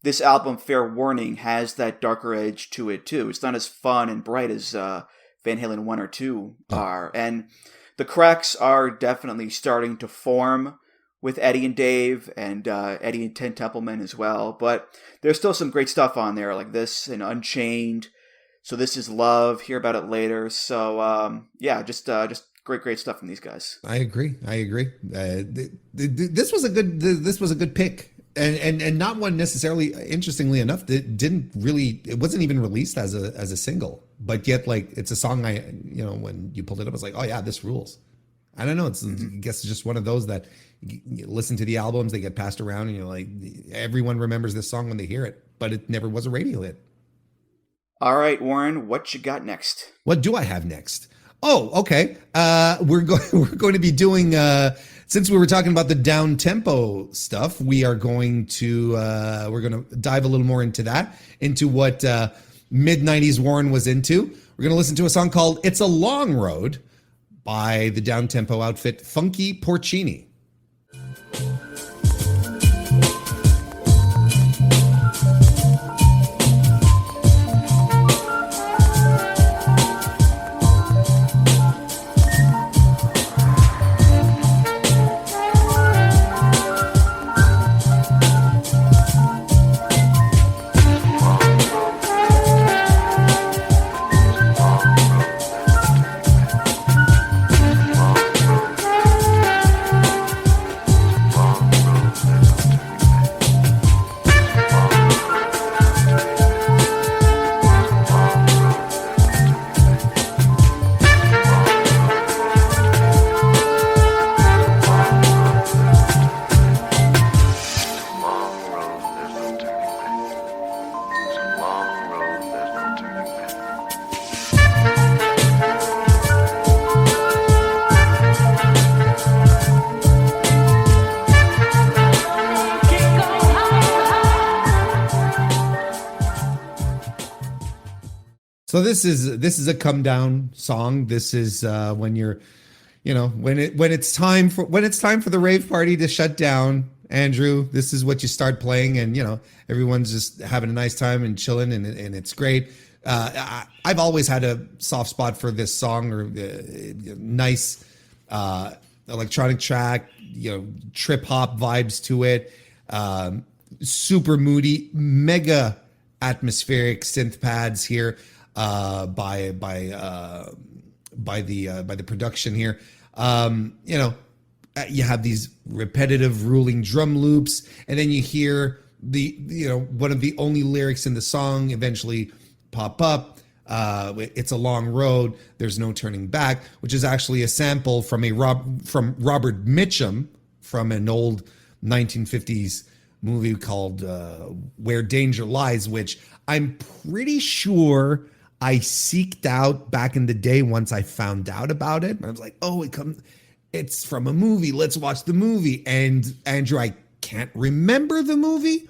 this album, Fair Warning, has that darker edge to it too. It's not as fun and bright as Van Halen 1 or 2 are, and the cracks are definitely starting to form with Eddie and Dave, and Eddie and Ted Templeman as well. But there's still some great stuff on there, like this and Unchained. So This Is Love. Hear about it later. So just great stuff from these guys. I agree. This was a good pick, and not one necessarily. Interestingly enough, it wasn't even released as a single, but yet like it's a song. When you pulled it up, I was like, oh yeah, this rules. I don't know. I guess it's just one of those that you listen to the albums, they get passed around, and you're like, everyone remembers this song when they hear it, but it never was a radio hit. All right, Warren, what you got next? What do I have next? Oh, okay. We're going to be doing since we were talking about the down tempo stuff, we're going to dive a little more into that, into what mid 90s Warren was into. We're going to listen to a song called "It's a Long Road" by the down tempo outfit Funky Porcini. So this is a come down song. This is when you're, when it's time for the rave party to shut down, Andrew. This is what you start playing, and everyone's just having a nice time and chilling, and it's great. I've always had a soft spot for this song, or nice electronic track, trip hop vibes to it. Super moody, mega atmospheric synth pads here. By the production here, you have these repetitive ruling drum loops, and then you hear one of the only lyrics in the song eventually pop up. It's a Long Road, There's No Turning Back, which is actually a sample from Robert Mitchum from an old 1950s movie called Where Danger Lies, which I'm pretty sure I seeked out back in the day once I found out about it. I was like, oh, it's from a movie. Let's watch the movie. And Andrew, I can't remember the movie.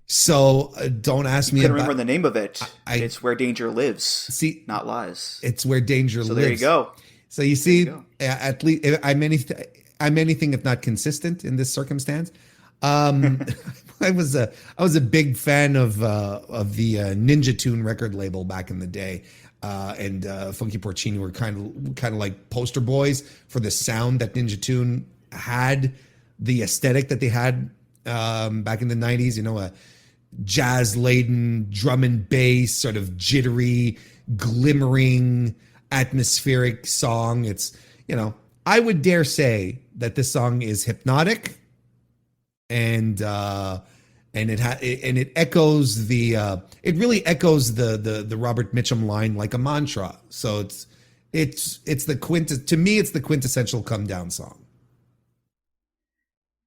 So don't ask me. I can't remember the name of it. It's Where Danger Lives. See, not lies. It's Where Danger Lives. So there you go. So you see, at least I'm anything if not consistent in this circumstance. I was a big fan of the Ninja Tune record label back in the day, and Funky Porcini were kind of like poster boys for the sound that Ninja Tune had, the aesthetic that they had back in the 90s. You know, a jazz-laden drum and bass, sort of jittery, glimmering, atmospheric song. It's, you know, I would dare say that this song is hypnotic. And it echoes it really echoes the Robert Mitchum line like a mantra. So it's the quintessential come down song.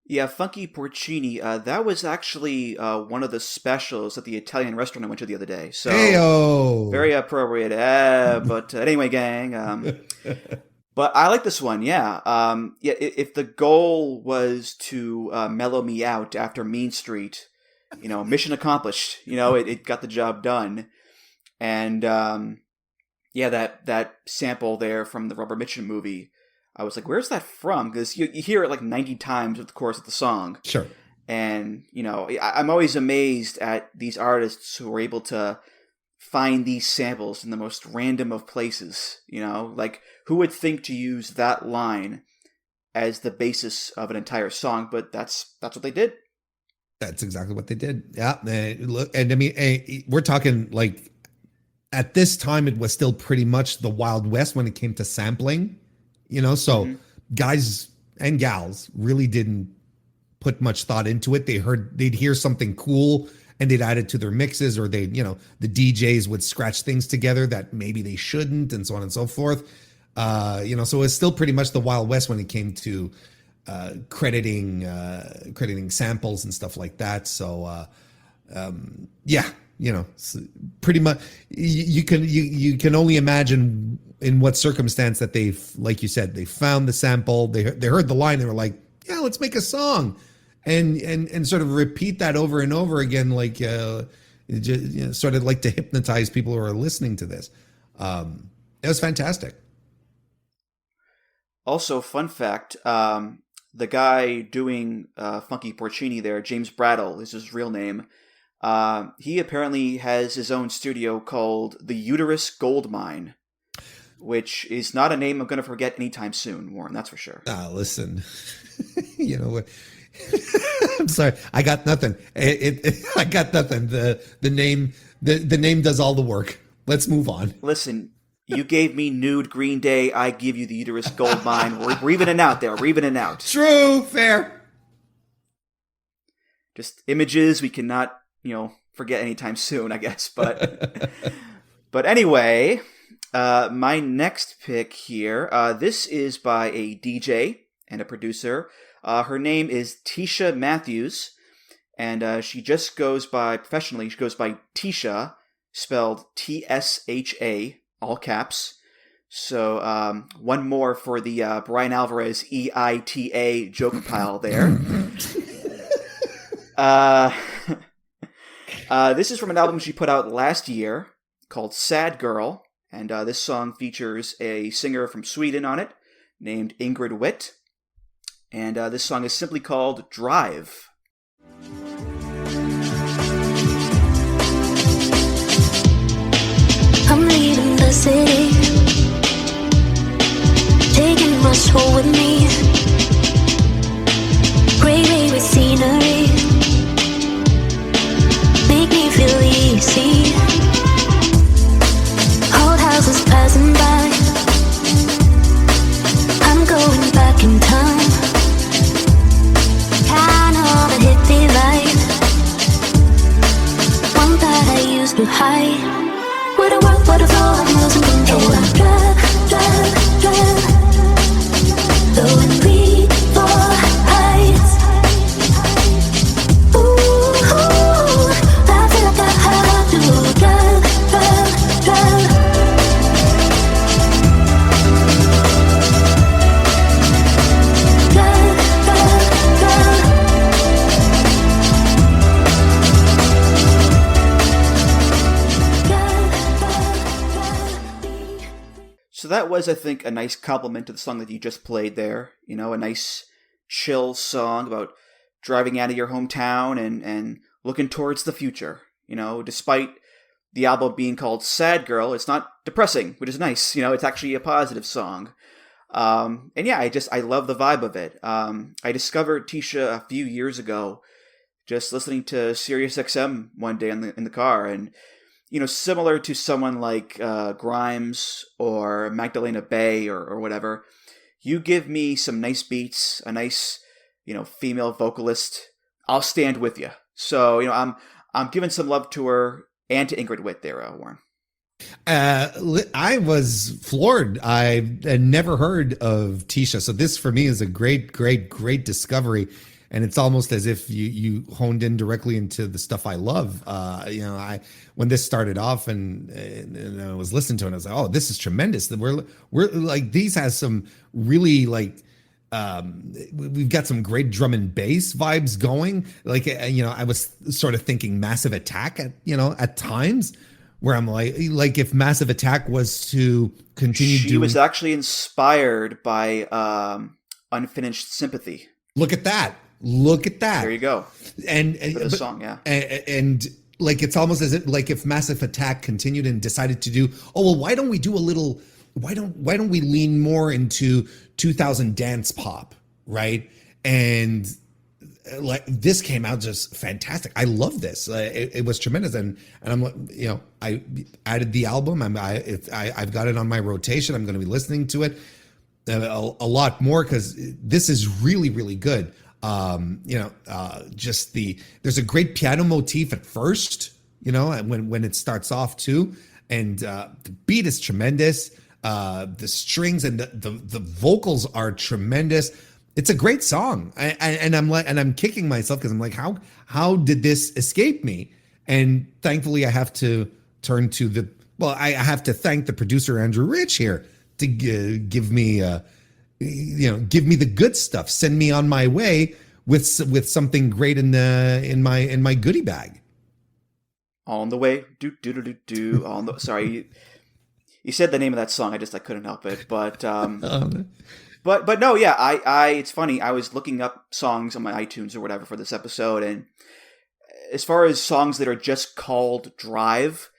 Yeah, Funky Porcini. That was actually one of the specials at the Italian restaurant I went to the other day. So Hey-o. Very appropriate. But anyway, gang. But I like this one, yeah. If the goal was to mellow me out after Mean Street, you know, mission accomplished. You know, it got the job done. And that sample there from the Robert Mitchum movie, I was like, where's that from? Because you hear it like 90 times over the course of the song. Sure. And, you know, I'm always amazed at these artists who are able to find these samples in the most random of places. You know, like, who would think to use that line as the basis of an entire song? But that's what they did. That's exactly what they did. Yeah. And I mean, we're talking like at this time, it was still pretty much the Wild West when it came to sampling, you know, so guys and gals really didn't put much thought into it. They'd hear something cool and they'd add it to their mixes, or the DJs would scratch things together that maybe they shouldn't, and so on and so forth. So it's still pretty much the Wild West when it came to crediting samples and stuff like that. So pretty much you can only imagine in what circumstance that they, like you said, they found the sample, they heard the line, they were like, yeah, let's make a song, and sort of repeat that over and over again, like sort of like to hypnotize people who are listening to this. It was fantastic. Also, fun fact, the guy doing Funky Porcini there, James Brattle is his real name. He apparently has his own studio called the Uterus Gold Mine, which is not a name I'm going to forget anytime soon, Warren, that's for sure. Listen, you know what? I'm sorry, I got nothing. I got nothing. The name does all the work. Let's move on. Listen, you gave me Nude Green Day, I give you the Uterus Gold Mine. We're evening out there. We're evening out. True, fair. Just images we cannot, forget anytime soon, I guess. But anyway, my next pick here, this is by a DJ and a producer. Her name is TSHA Matthews, and she just goes by, professionally, she goes by TSHA, spelled TSHA, all caps. So one more for the Brian Alvarez EITA joke pile there. This is from an album she put out last year called Sad Girl, and this song features a singer from Sweden on it named Ingrid Witt, and this song is simply called Drive. I'm leaving the city, taking my soul with me. Great with scenery, make me feel easy. Old houses passing by, I'm going back in time. Kind of a hippie life, one that I used to hide. What a world, what a that was, I think, a nice compliment to the song that you just played there. You know, a nice chill song about driving out of your hometown and looking towards the future. You know, despite the album being called Sad Girl, it's not depressing, which is nice. You know, it's actually a positive song. And yeah, I love the vibe of it. I discovered TSHA a few years ago, just listening to Sirius XM one day in the car, and you know, similar to someone like Grimes or Magdalena Bay or whatever, you give me some nice beats, a nice, you know, female vocalist, I'll stand with you. So, you know, I'm giving some love to her and to Ingrid Witt there, Warren. I was floored. I had never heard of TSHA, so this for me is a great discovery. And it's almost as if you honed in directly into the stuff I love. You know, when this started off and I was listening to it, I was like, oh, this is tremendous. We're like, these has some really like, we've got some great drum and bass vibes going. Like, you know, I was sort of thinking Massive Attack at times, where I'm like if Massive Attack was to continue she was actually inspired by Unfinished Sympathy. Look at that. There you go. And for the song, yeah. And like, it's almost as if Massive Attack continued and decided to do, oh, well, why don't we do a little, why don't we lean more into 2000 dance pop, right? And like, this came out just fantastic. I love this. It was tremendous. And I'm, you know, I added the album. I've got it on my rotation. I'm going to be listening to it a lot more, because this is really, really good. You know, there's a great piano motif at first, you know, when it starts off too. And the beat is tremendous. The strings and the vocals are tremendous. It's a great song. And I'm kicking myself, because I'm like, how did this escape me? And thankfully I have to turn to I have to thank the producer, Andrew Rich, here to give me the good stuff, send me on my way with something great in my goodie bag. On the way, do. Sorry, you said the name of that song. I couldn't help it. But but no, yeah. I it's funny. I was looking up songs on my iTunes or whatever for this episode, and as far as songs that are just called Drive,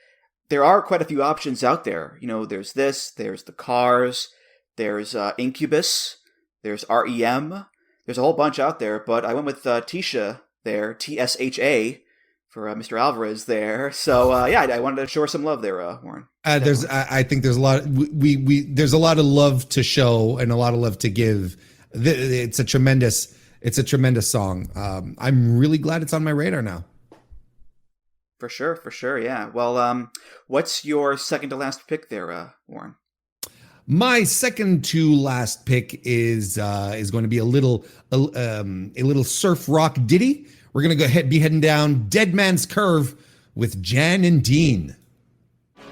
there are quite a few options out there. You know, there's there's The Cars, there's Incubus, there's REM. There's a whole bunch out there, but I went with TSHA there, TSHA, for Mr. Alvarez there. So yeah, I wanted to show her some love there, Warren. I think there's a lot. There's a lot of love to show and a lot of love to give. It's a tremendous song. I'm really glad it's on my radar now. For sure, yeah. Well, what's your second to last pick there, Warren? My second to last pick is going to be a little surf rock ditty. We're going to be heading down Dead Man's Curve with Jan and Dean.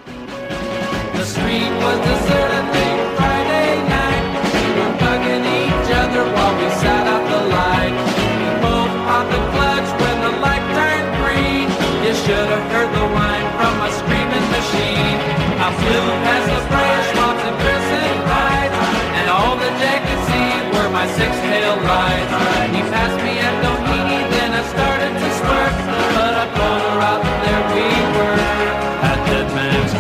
The street was deserted late Friday night. We were bugging each other while we sat out the light. We both popped the clutch when the light turned green. You should have heard the whine from a screaming machine. I flew past the sprayer swamps and crescent rides, and all the Jack could see were my six tail lights. He passed me at Doheny, then I started to swerve, but I pulled her out and there we were at Dead Man's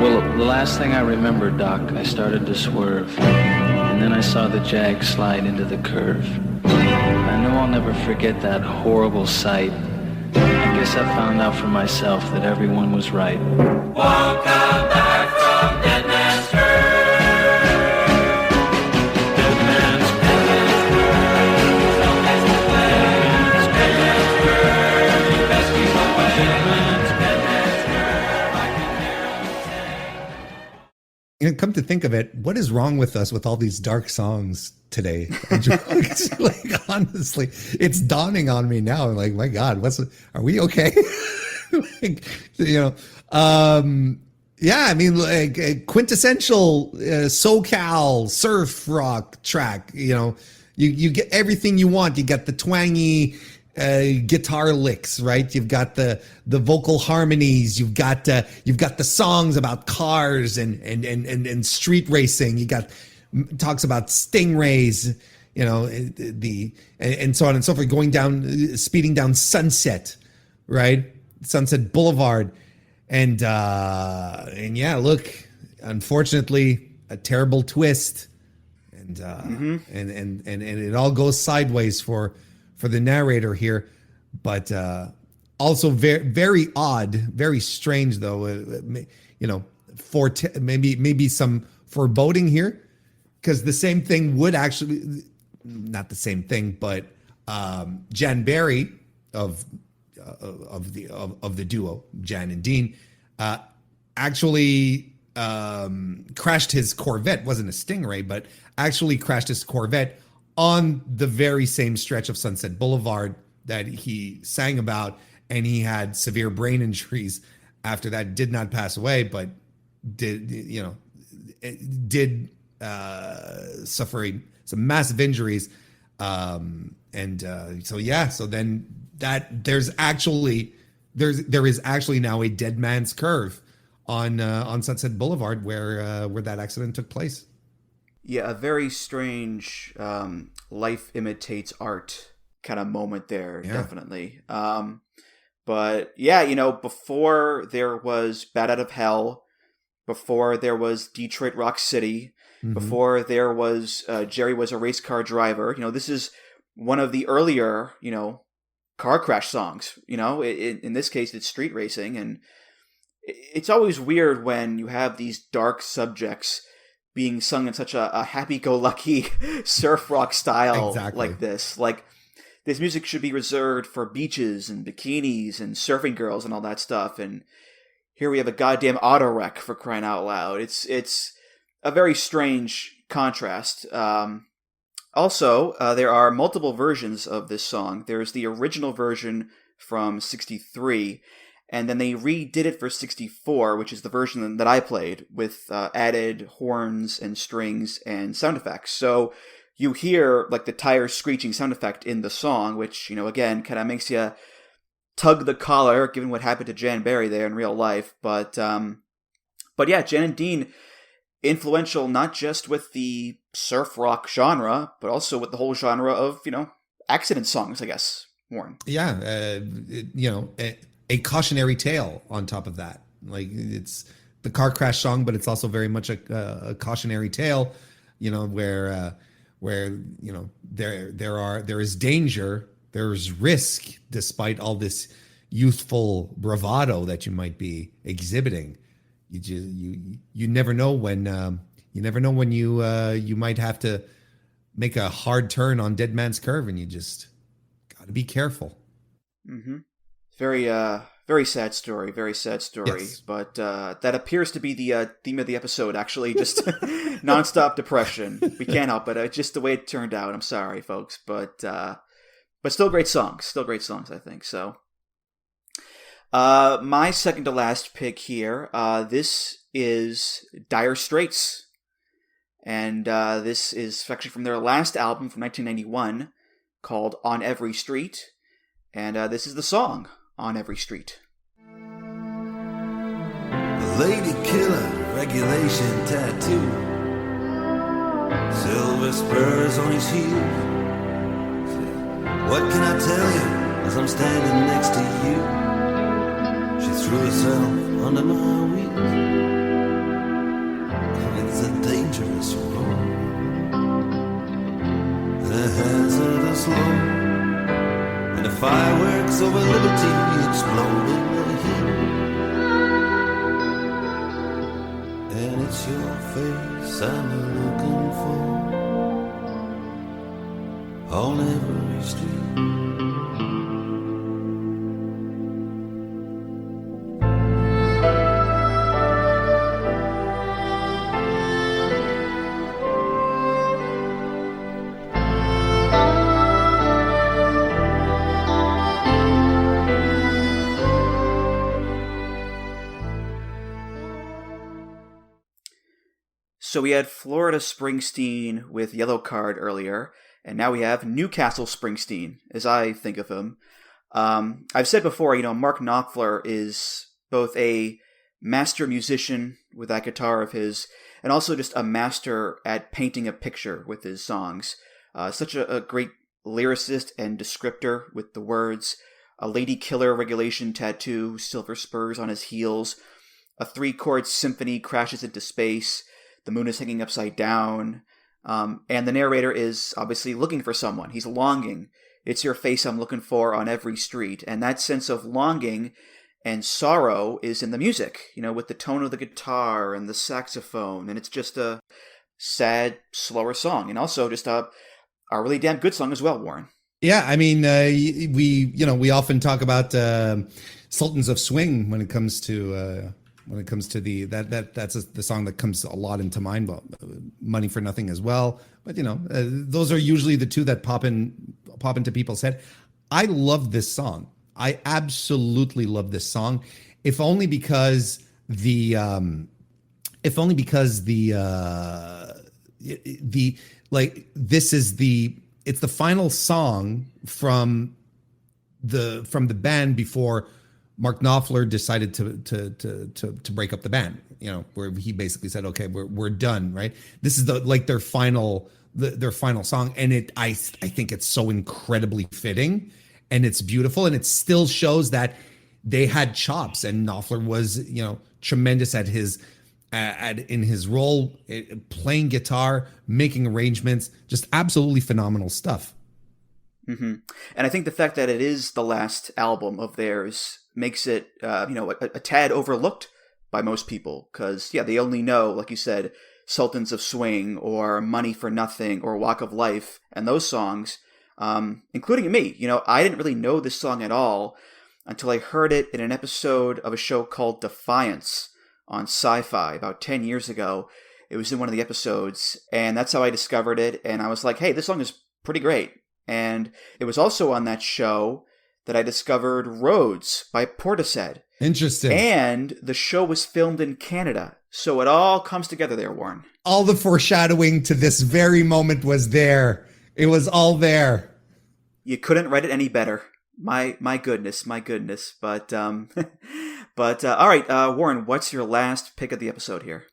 Well, the last thing I remember, Doc, I started to swerve, and then I saw the Jag slide into the curve. I know I'll never forget that horrible sight. I guess I found out for myself that everyone was right. Won't come back from Dead Man's Curve. Dead Man's Curve. Someplace to play. Dead Man's Curve. Best keep away. Dead Man's Curve. I can hear him say. You know, come to think of it, what is wrong with us with all these dark songs today? Like, honestly, it's dawning on me now. I'm like, my God, are we okay? Like, you know, yeah, I mean, like a quintessential SoCal surf rock track, you know, You get everything you want. You got the twangy guitar licks, right? You've got the vocal harmonies. You've got the songs about cars and street racing. You got talks about stingrays, and so on and so forth. Speeding down Sunset, right? Sunset Boulevard, and yeah, look, unfortunately, a terrible twist, and it all goes sideways for the narrator here, but also very, very odd, very strange though. Maybe some foreboding here, because the same thing would actually, not the same thing, but Jan Barry of the duo, Jan and Dean, actually crashed his Corvette. Wasn't a Stingray, but actually crashed his Corvette on the very same stretch of Sunset Boulevard that he sang about, and he had severe brain injuries after that. Did not pass away, but did suffer some massive injuries. So then there is actually now a dead man's curve on Sunset Boulevard where that accident took place. Yeah, a very strange life imitates art kind of moment there, definitely. But yeah, before there was Bat Out of Hell, before there was Detroit Rock City, before there was Jerry Was a Race Car Driver, this is one of the earlier, car crash songs. In this case, it's street racing, and it's always weird when you have these dark subjects being sung in such a happy-go-lucky surf rock style like this. Like, this music should be reserved for beaches and bikinis and surfing girls and all that stuff. And here we have a goddamn auto wreck, for crying out loud. It's a very strange contrast. Also, there are multiple versions of this song. There's the original version from '63, and then they redid it for '64, which is the version that I played, with added horns and strings and sound effects. So you hear like the tires screeching sound effect in the song, which, again, kind of makes you tug the collar, given what happened to Jan Barry there in real life. But yeah, Jan and Dean, influential not just with the surf rock genre, but also with the whole genre of, accident songs, I guess, Warren. Yeah, a cautionary tale on top of that. Like, it's the car crash song, but it's also very much a cautionary tale, where there is danger, there's risk, despite all this youthful bravado that you might be exhibiting. You never know when you might have to make a hard turn on Dead Man's Curve, and you just got to be careful. Mm-hmm. Very sad story. Very sad story. Yes. But that appears to be the theme of the episode, actually. Just nonstop depression. We can't help it. It's just the way it turned out. I'm sorry, folks. But still great songs. Still great songs, I think. So, my second to last pick here. This is Dire Straits. And this is actually from their last album from 1991 called On Every Street. And this is the song, On Every Street. The lady killer, regulation tattoo, silver spurs on his heels. What can I tell you as I'm standing next to you? She threw herself under my wheels. It's a dangerous road, a hazardous load. And the fireworks over liberty explode in the heat. And it's your face I'm looking for on every street. So we had Florida Springsteen with Yellowcard earlier, And now we have Newcastle Springsteen, as I think of him. I've said before, Mark Knopfler is both a master musician with that guitar of his, and also just a master at painting a picture with his songs. Such a great lyricist and descriptor with the words. A lady killer regulation tattoo, silver spurs on his heels. A 3-chord symphony crashes into space. The moon is hanging upside down. And the narrator is obviously looking for someone. He's longing. It's your face I'm looking for on every street. And that sense of longing and sorrow is in the music, with the tone of the guitar and the saxophone. And it's just a sad, slower song. And also just a really damn good song as well, Warren. Yeah, I mean, we often talk about Sultans of Swing when it comes to that's the song that comes a lot into mind. But Money for Nothing as well. But those are usually the two that pop into people's head. I love this song. I absolutely love this song, if only because the it's the final song from the band before Mark Knopfler decided to break up the band. Where he basically said, "Okay, we're done." Right. This is their final song, and I think it's so incredibly fitting, and it's beautiful, and it still shows that they had chops, and Knopfler was tremendous at in his role, playing guitar, making arrangements, just absolutely phenomenal stuff. Mm-hmm. And I think the fact that it is the last album of theirs makes it, a tad overlooked by most people. Because, they only know, like you said, Sultans of Swing or Money for Nothing or Walk of Life and those songs, including me. I didn't really know this song at all until I heard it in an episode of a show called Defiance on Sci-Fi about 10 years ago. It was in one of the episodes, and that's how I discovered it. And I was like, hey, this song is pretty great. And it was also on that show that I discovered Roads by Portishead. Interesting. And the show was filmed in Canada. So it all comes together there, Warren. All the foreshadowing to this very moment was there. It was all there. You couldn't write it any better. My goodness. But all right, Warren, what's your last pick of the episode here?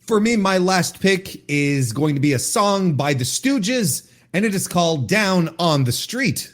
For me, my last pick is going to be a song by the Stooges, and it is called Down on the Street.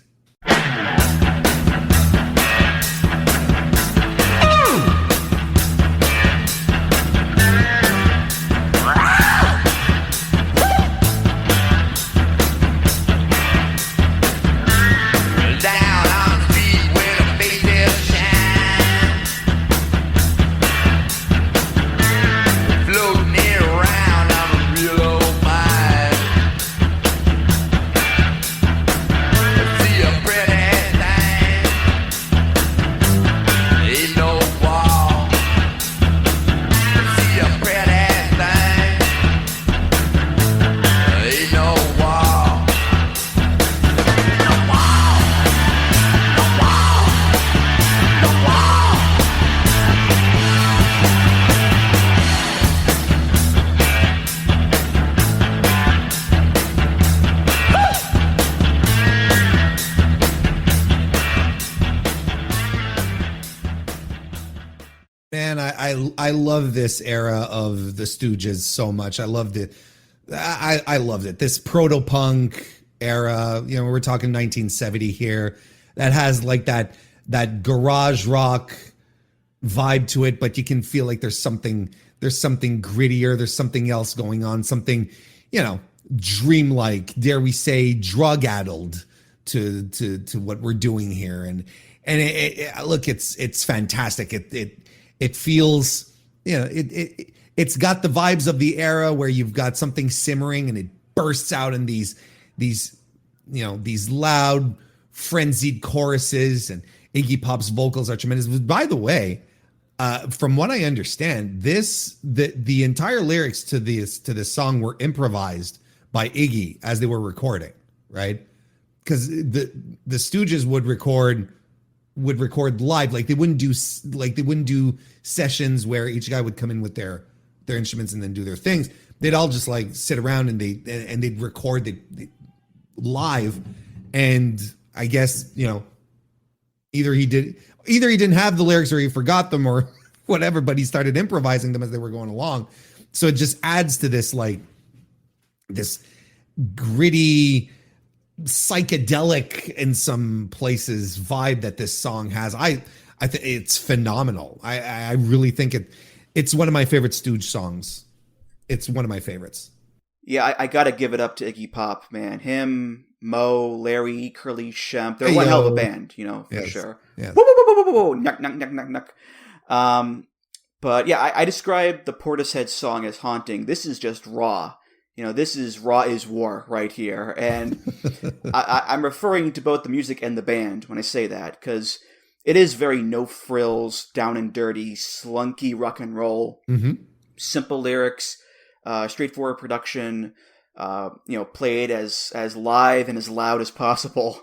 I love this era of the Stooges so much. I loved it. I loved it. This proto-punk era, we're talking 1970 here, that has like that garage rock vibe to it, but you can feel like there's something grittier, there's something else going on, something, dreamlike, dare we say, drug-addled to what we're doing here. And look, it's fantastic. It feels, it's got the vibes of the era where you've got something simmering and it bursts out in these loud, frenzied choruses, and Iggy Pop's vocals are tremendous. By the way, from what I understand, the entire lyrics to this song were improvised by Iggy as they were recording, right? Because the Stooges would record live, like they wouldn't do sessions where each guy would come in with their instruments and then do their things. They'd all just like sit around and they'd record live, and I guess either he didn't have the lyrics or he forgot them or whatever, but he started improvising them as they were going along. So it just adds to this this gritty, psychedelic in some places vibe that this song has. I think it's phenomenal. I really think it's one of my favorite Stooge songs. It's one of my favorites. Yeah, I gotta give it up to Iggy Pop, man. Him, Mo, Larry, Curly, Shemp. They're one hell of a band, for sure. Yes. Whoa, whoa, whoa, whoa, whoa, whoa. Knock. But yeah, I described the Portishead song as haunting. This is just raw. This is raw is war right here. And I'm referring to both the music and the band when I say that, because it is very no frills, down and dirty, slunky rock and roll, simple lyrics, straightforward production, played as live and as loud as possible.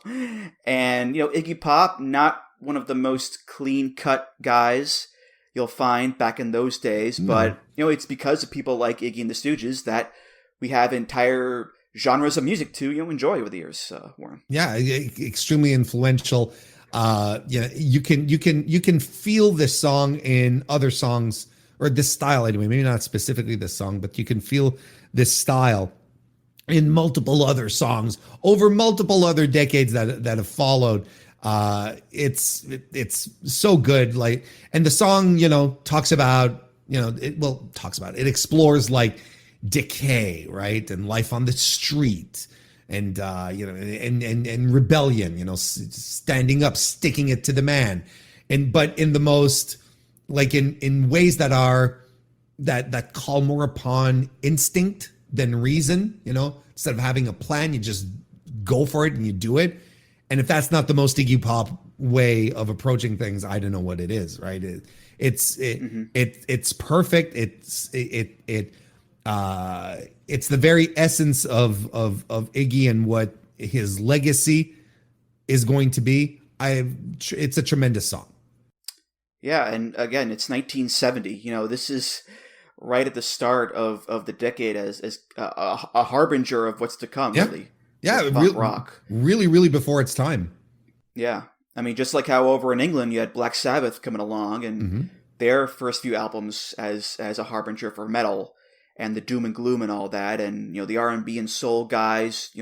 And, Iggy Pop, not one of the most clean-cut guys you'll find back in those days, but, it's because of people like Iggy and the Stooges that we have entire genres of music to enjoy over the years, Warren. Yeah, extremely influential. You can feel this song in other songs, or this style anyway, maybe not specifically this song, but you can feel this style in multiple other songs over multiple other decades that have followed. It's so good. And the song, talks about, it explores decay, right? And life on the street, and and rebellion, standing up, sticking it to the man. But in the most, in ways that are, that call more upon instinct than reason, instead of having a plan, you just go for it and you do it. And if that's not the most Iggy Pop way of approaching things, I don't know what it is, right? It's perfect. It's the very essence of Iggy and what his legacy is going to be. It's a tremendous song. Yeah, and again, it's 1970. This is right at the start of the decade as a harbinger of what's to come. Yeah. Really. Yeah, rock. Really before its time. Yeah, I mean, just like how over in England you had Black Sabbath coming along, and their first few albums as a harbinger for metal and the doom and gloom and all that, and the R&B and soul guys,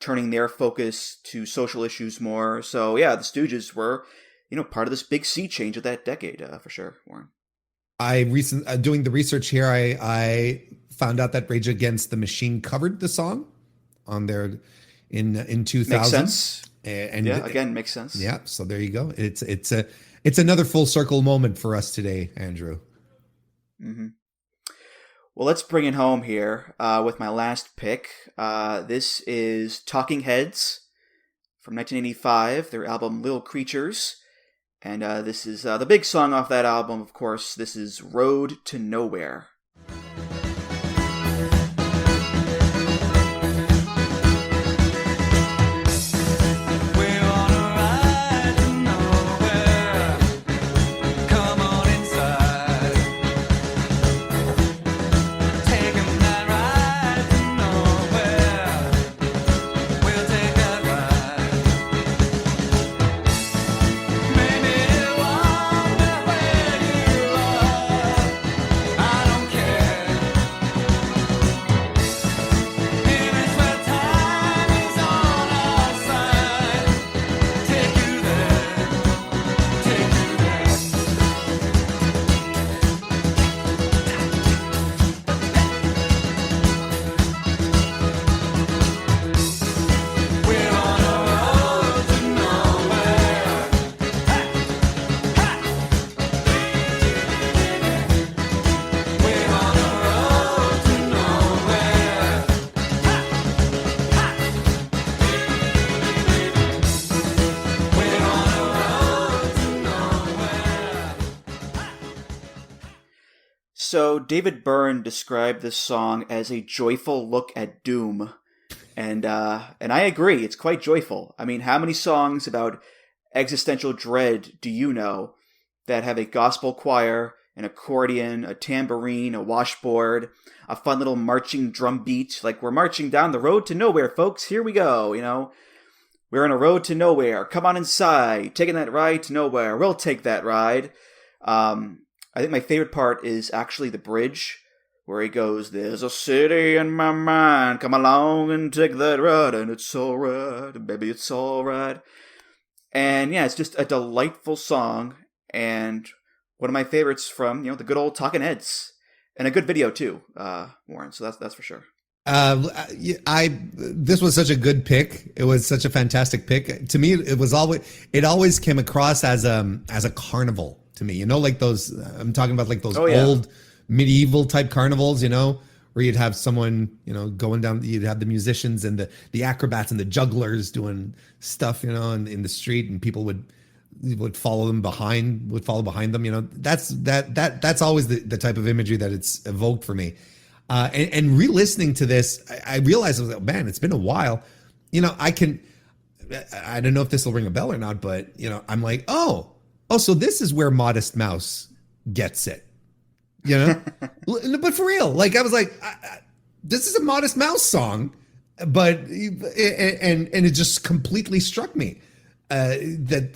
turning their focus to social issues more. So yeah, the Stooges were, part of this big sea change of that decade, for sure, Warren. Doing the research here, I found out that Rage Against the Machine covered the song on their in 2000. Makes sense. And again, makes sense. Yeah, so there you go. It's another full circle moment for us today, Andrew. Mm-hmm. Well, let's bring it home here with my last pick. This is Talking Heads from 1985, their album Little Creatures. And this is the big song off that album, of course. This is Road to Nowhere. So David Byrne described this song as a joyful look at doom, and I agree. It's quite joyful. I mean, how many songs about existential dread do you know that have a gospel choir an accordion, a tambourine, a washboard, a fun little marching drum beat. Like, we're marching down the road to nowhere, folks. Here we go, you know. We're on a road to nowhere. Come on inside. Taking that ride to nowhere. We'll take that ride. I think my favorite part is actually the bridge, where he goes, there's a city in my mind. Come along and take that ride. And it's all right. Baby, it's all right. And yeah, it's just a delightful song. And one of my favorites from, the good old Talking Heads. And a good video too, Warren. So that's for sure. This was such a good pick. It was such a fantastic pick. To me, it always came across as a carnival to me. Like those, I'm talking about like those old medieval type carnivals, where you'd have someone, going down, you'd have the musicians and the acrobats and the jugglers doing stuff, in the street, and people would follow behind them. That's always the type of imagery that it's evoked for me. And re-listening to this, I realized, I was like, man, it's been a while. I don't know if this will ring a bell or not, but I'm like, oh, so this is where Modest Mouse gets it. But for real, like I was like, this is a Modest Mouse song, but and it just completely struck me that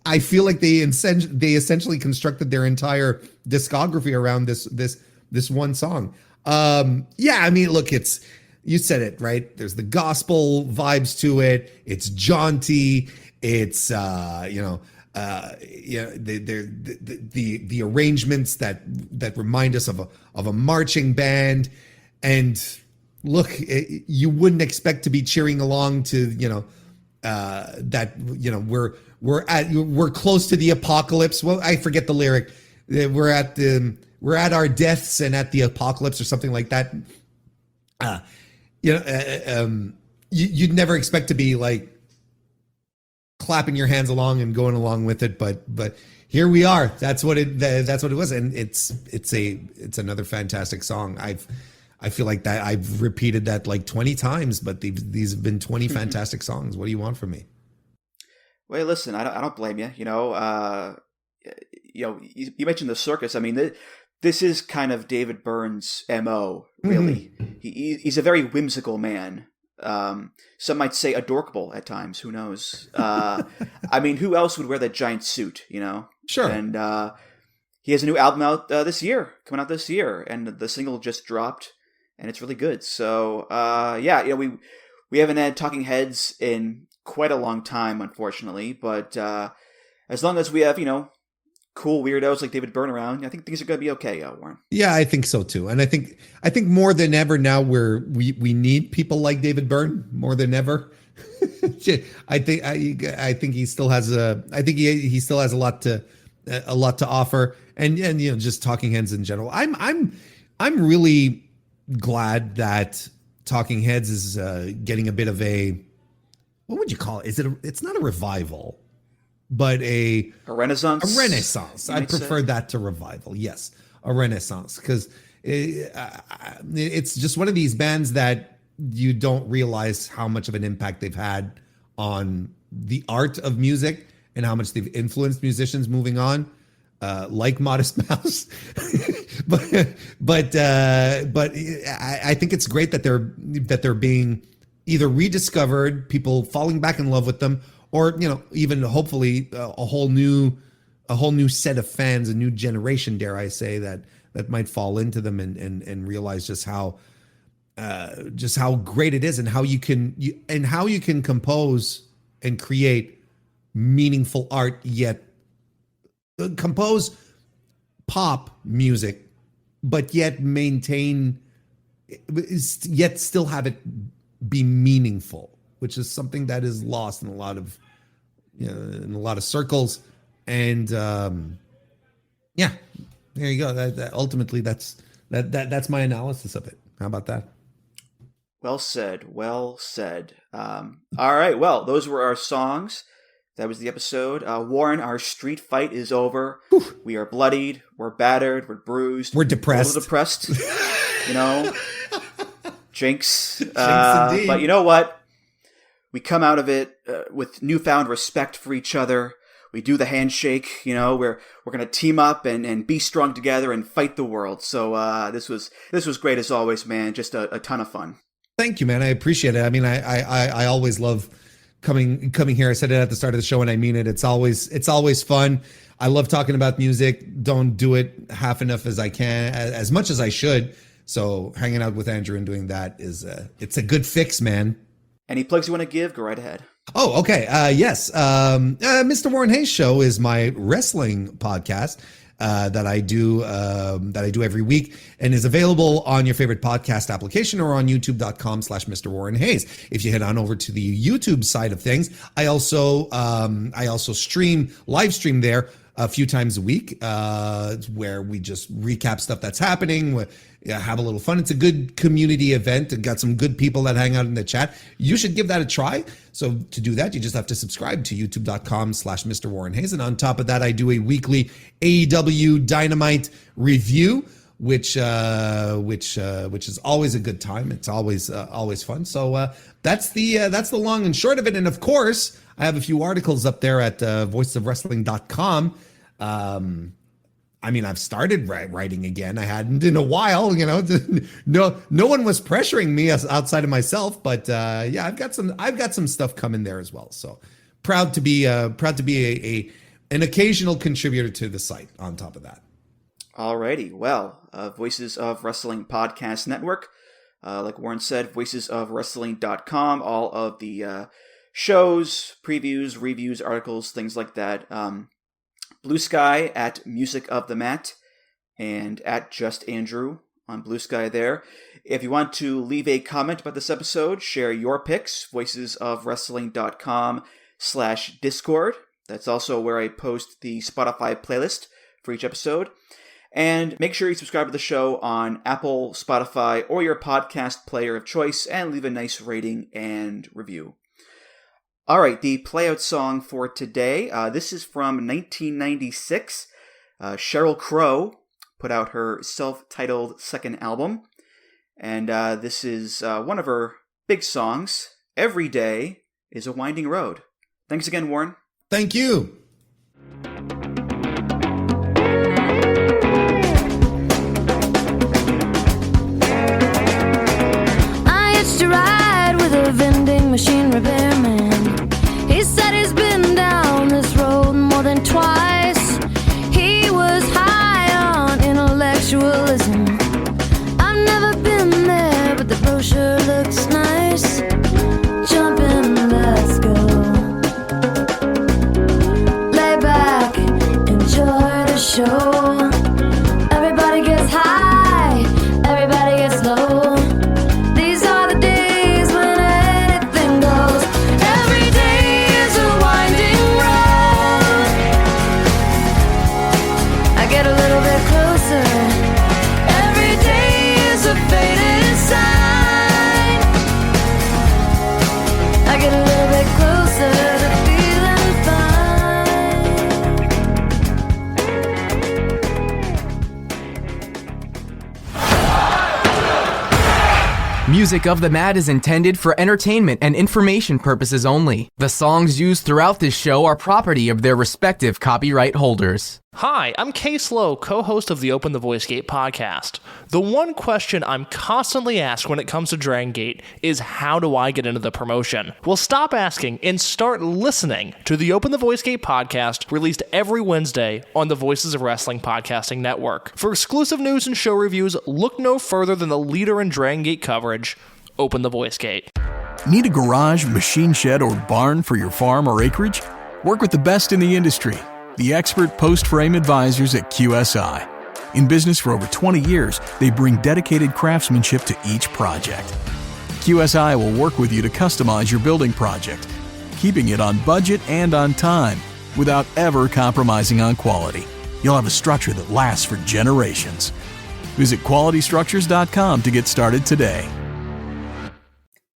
I feel like they essentially constructed their entire discography around this one song. I mean, look, you said it right. There's the gospel vibes to it. It's jaunty. It's the arrangements that remind us of a marching band, and look, you wouldn't expect to be cheering along to we're close to the apocalypse. Well, I forget the lyric. We're at our deaths and at the apocalypse or something like that. You'd never expect to be like clapping your hands along and going along with it, but here we are. That's what it was, and it's another fantastic song. I feel like that I've repeated that like 20 times, but these have been 20 fantastic songs. What do you want from me? Well, listen, I don't blame you. You mentioned the circus. I mean, this is kind of David Byrne's MO, really. He's a very whimsical man. Some might say adorkable at times. Who knows? I mean, who else would wear that giant suit? Sure. And he has a new album out coming out this year, and the single just dropped, and it's really good. So we haven't had Talking Heads in quite a long time, unfortunately. But as long as we have cool weirdos like David Byrne around, I think things are going to be okay, Warren. Yeah, I think so too. And I think more than ever now we need people like David Byrne more than ever. I think he still has he still has a lot to offer, and just Talking Heads in general. I'm really glad that Talking Heads is getting a bit of a, what would you call it? It's not a revival, but a renaissance. A renaissance. I prefer that to revival. Yes, a renaissance, because it's just one of these bands that you don't realize how much of an impact they've had on the art of music and how much they've influenced musicians moving on, like Modest Mouse. but I think it's great that they're being either rediscovered, people falling back in love with them, or even hopefully a whole new set of fans, a new generation, dare I say, that might fall into them and realize just how great it is, and how you can compose and create meaningful art, yet compose pop music, but yet still have it be meaningful, which is something that is lost in a lot of circles. And there you go. That ultimately that's my analysis of it. How about that? Well said. All right. Well, those were our songs. That was the episode. Warren, our street fight is over. Whew. We are bloodied. We're battered. We're bruised. We're depressed. A little depressed. Jinx. Indeed. But you know what? We come out of it with newfound respect for each other. do the handshake. We're going to team up and be strong together and fight the world. So this was great as always, man. Just a ton of fun. Thank you, man. I appreciate it. I mean, I always love coming here. I said it at the start of the show, and I mean it. It's always fun. I love talking about music. Don't do it half enough as I can, as much as I should. So hanging out with Andrew and doing that it's a good fix, man. Any plugs you want to give? Go right ahead. Oh, okay. Yes. Mr. Warren Hayes Show is my wrestling podcast that I do every week, and is available on your favorite podcast application or on youtube.com/Mr. Warren Hayes. If you head on over to the YouTube side of things, I also live stream there a few times a week, where we just recap stuff that's happening, have a little fun. It's a good community event and got some good people that hang out in the chat. You should give that a try. So to do that, you just have to subscribe to youtube.com/Mr. Warren Hayes. And on top of that, I do a weekly AEW Dynamite review, which is always a good time. It's always fun. So that's the long and short of it. And of course, I have a few articles up there at voicesofwrestling.com. I mean, I've started writing again. I hadn't in a while, no one was pressuring me outside of myself, but yeah, I've got some stuff coming there as well. So proud to be an occasional contributor to the site on top of that. Alrighty. Well, Voices of Wrestling Podcast Network, like Warren said, voicesofwrestling.com, all of the shows, previews, reviews, articles, things like that. Bluesky at Music of the Mat and at Just Andrew on Bluesky there. If you want to leave a comment about this episode, share your picks, voicesofwrestling.com/Discord. That's also where I post the Spotify playlist for each episode. And make sure you subscribe to the show on Apple, Spotify, or your podcast player of choice, and leave a nice rating and review. All right, the playout song for today. This is from 1996. Sheryl Crow put out her self-titled second album. And this is one of her big songs. Every Day is a Winding Road. Thanks again, Warren. Thank you. I used to ride with a vending machine repairman. He said he's been down this road more than twice. He was high on intellectualism. I've never been there, but the brochure looks nice. Jump in, let's go. Lay back, enjoy the show. Everybody gets high, everybody gets low. These are the days when anything goes. Every day is a winding road. I get a little bit closer. Every day is a faded sign. I get a little bit closer to feeling fine. Music of the Mat is intended for entertainment and information purposes only. The songs used throughout this show are property of their respective copyright holders. Hi, I'm Case Lowe, co-host of the Open the Voice Gate podcast. The one question I'm constantly asked when it comes to Dragon Gate is, how do I get into the promotion? Well, stop asking and start listening to the Open the Voice Gate podcast, released every Wednesday on the Voices of Wrestling Podcasting Network. For exclusive news and show reviews, look no further than the leader in Dragon Gate coverage, Open the Voice Gate. Need a garage, machine shed, or barn for your farm or acreage? Work with the best in the industry, the expert post-frame advisors at QSI. In business for over 20 years, they bring dedicated craftsmanship to each project. QSI will work with you to customize your building project, keeping it on budget and on time, without ever compromising on quality. You'll have a structure that lasts for generations. Visit qualitystructures.com to get started today.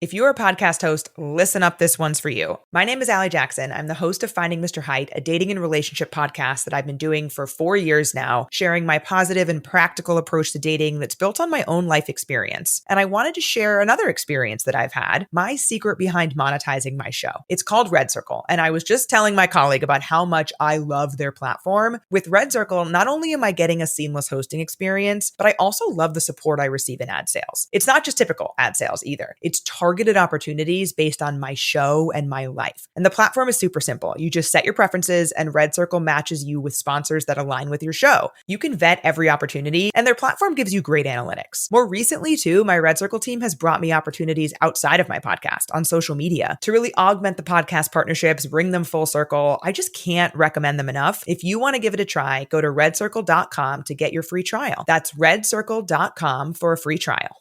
If you're a podcast host, listen up, this one's for you. My name is Allie Jackson. I'm the host of Finding Mr. Height, a dating and relationship podcast that I've been doing for 4 years now, sharing my positive and practical approach to dating that's built on my own life experience. And I wanted to share another experience that I've had, my secret behind monetizing my show. It's called Red Circle, and I was just telling my colleague about how much I love their platform. With Red Circle, not only am I getting a seamless hosting experience, but I also love the support I receive in ad sales. It's not just typical ad sales either. It's targeted opportunities based on my show and my life. And the platform is super simple. You just set your preferences and Red Circle matches you with sponsors that align with your show. You can vet every opportunity and their platform gives you great analytics. More recently too, my Red Circle team has brought me opportunities outside of my podcast on social media to really augment the podcast partnerships, bring them full circle. I just can't recommend them enough. If you want to give it a try, go to redcircle.com to get your free trial. That's redcircle.com for a free trial.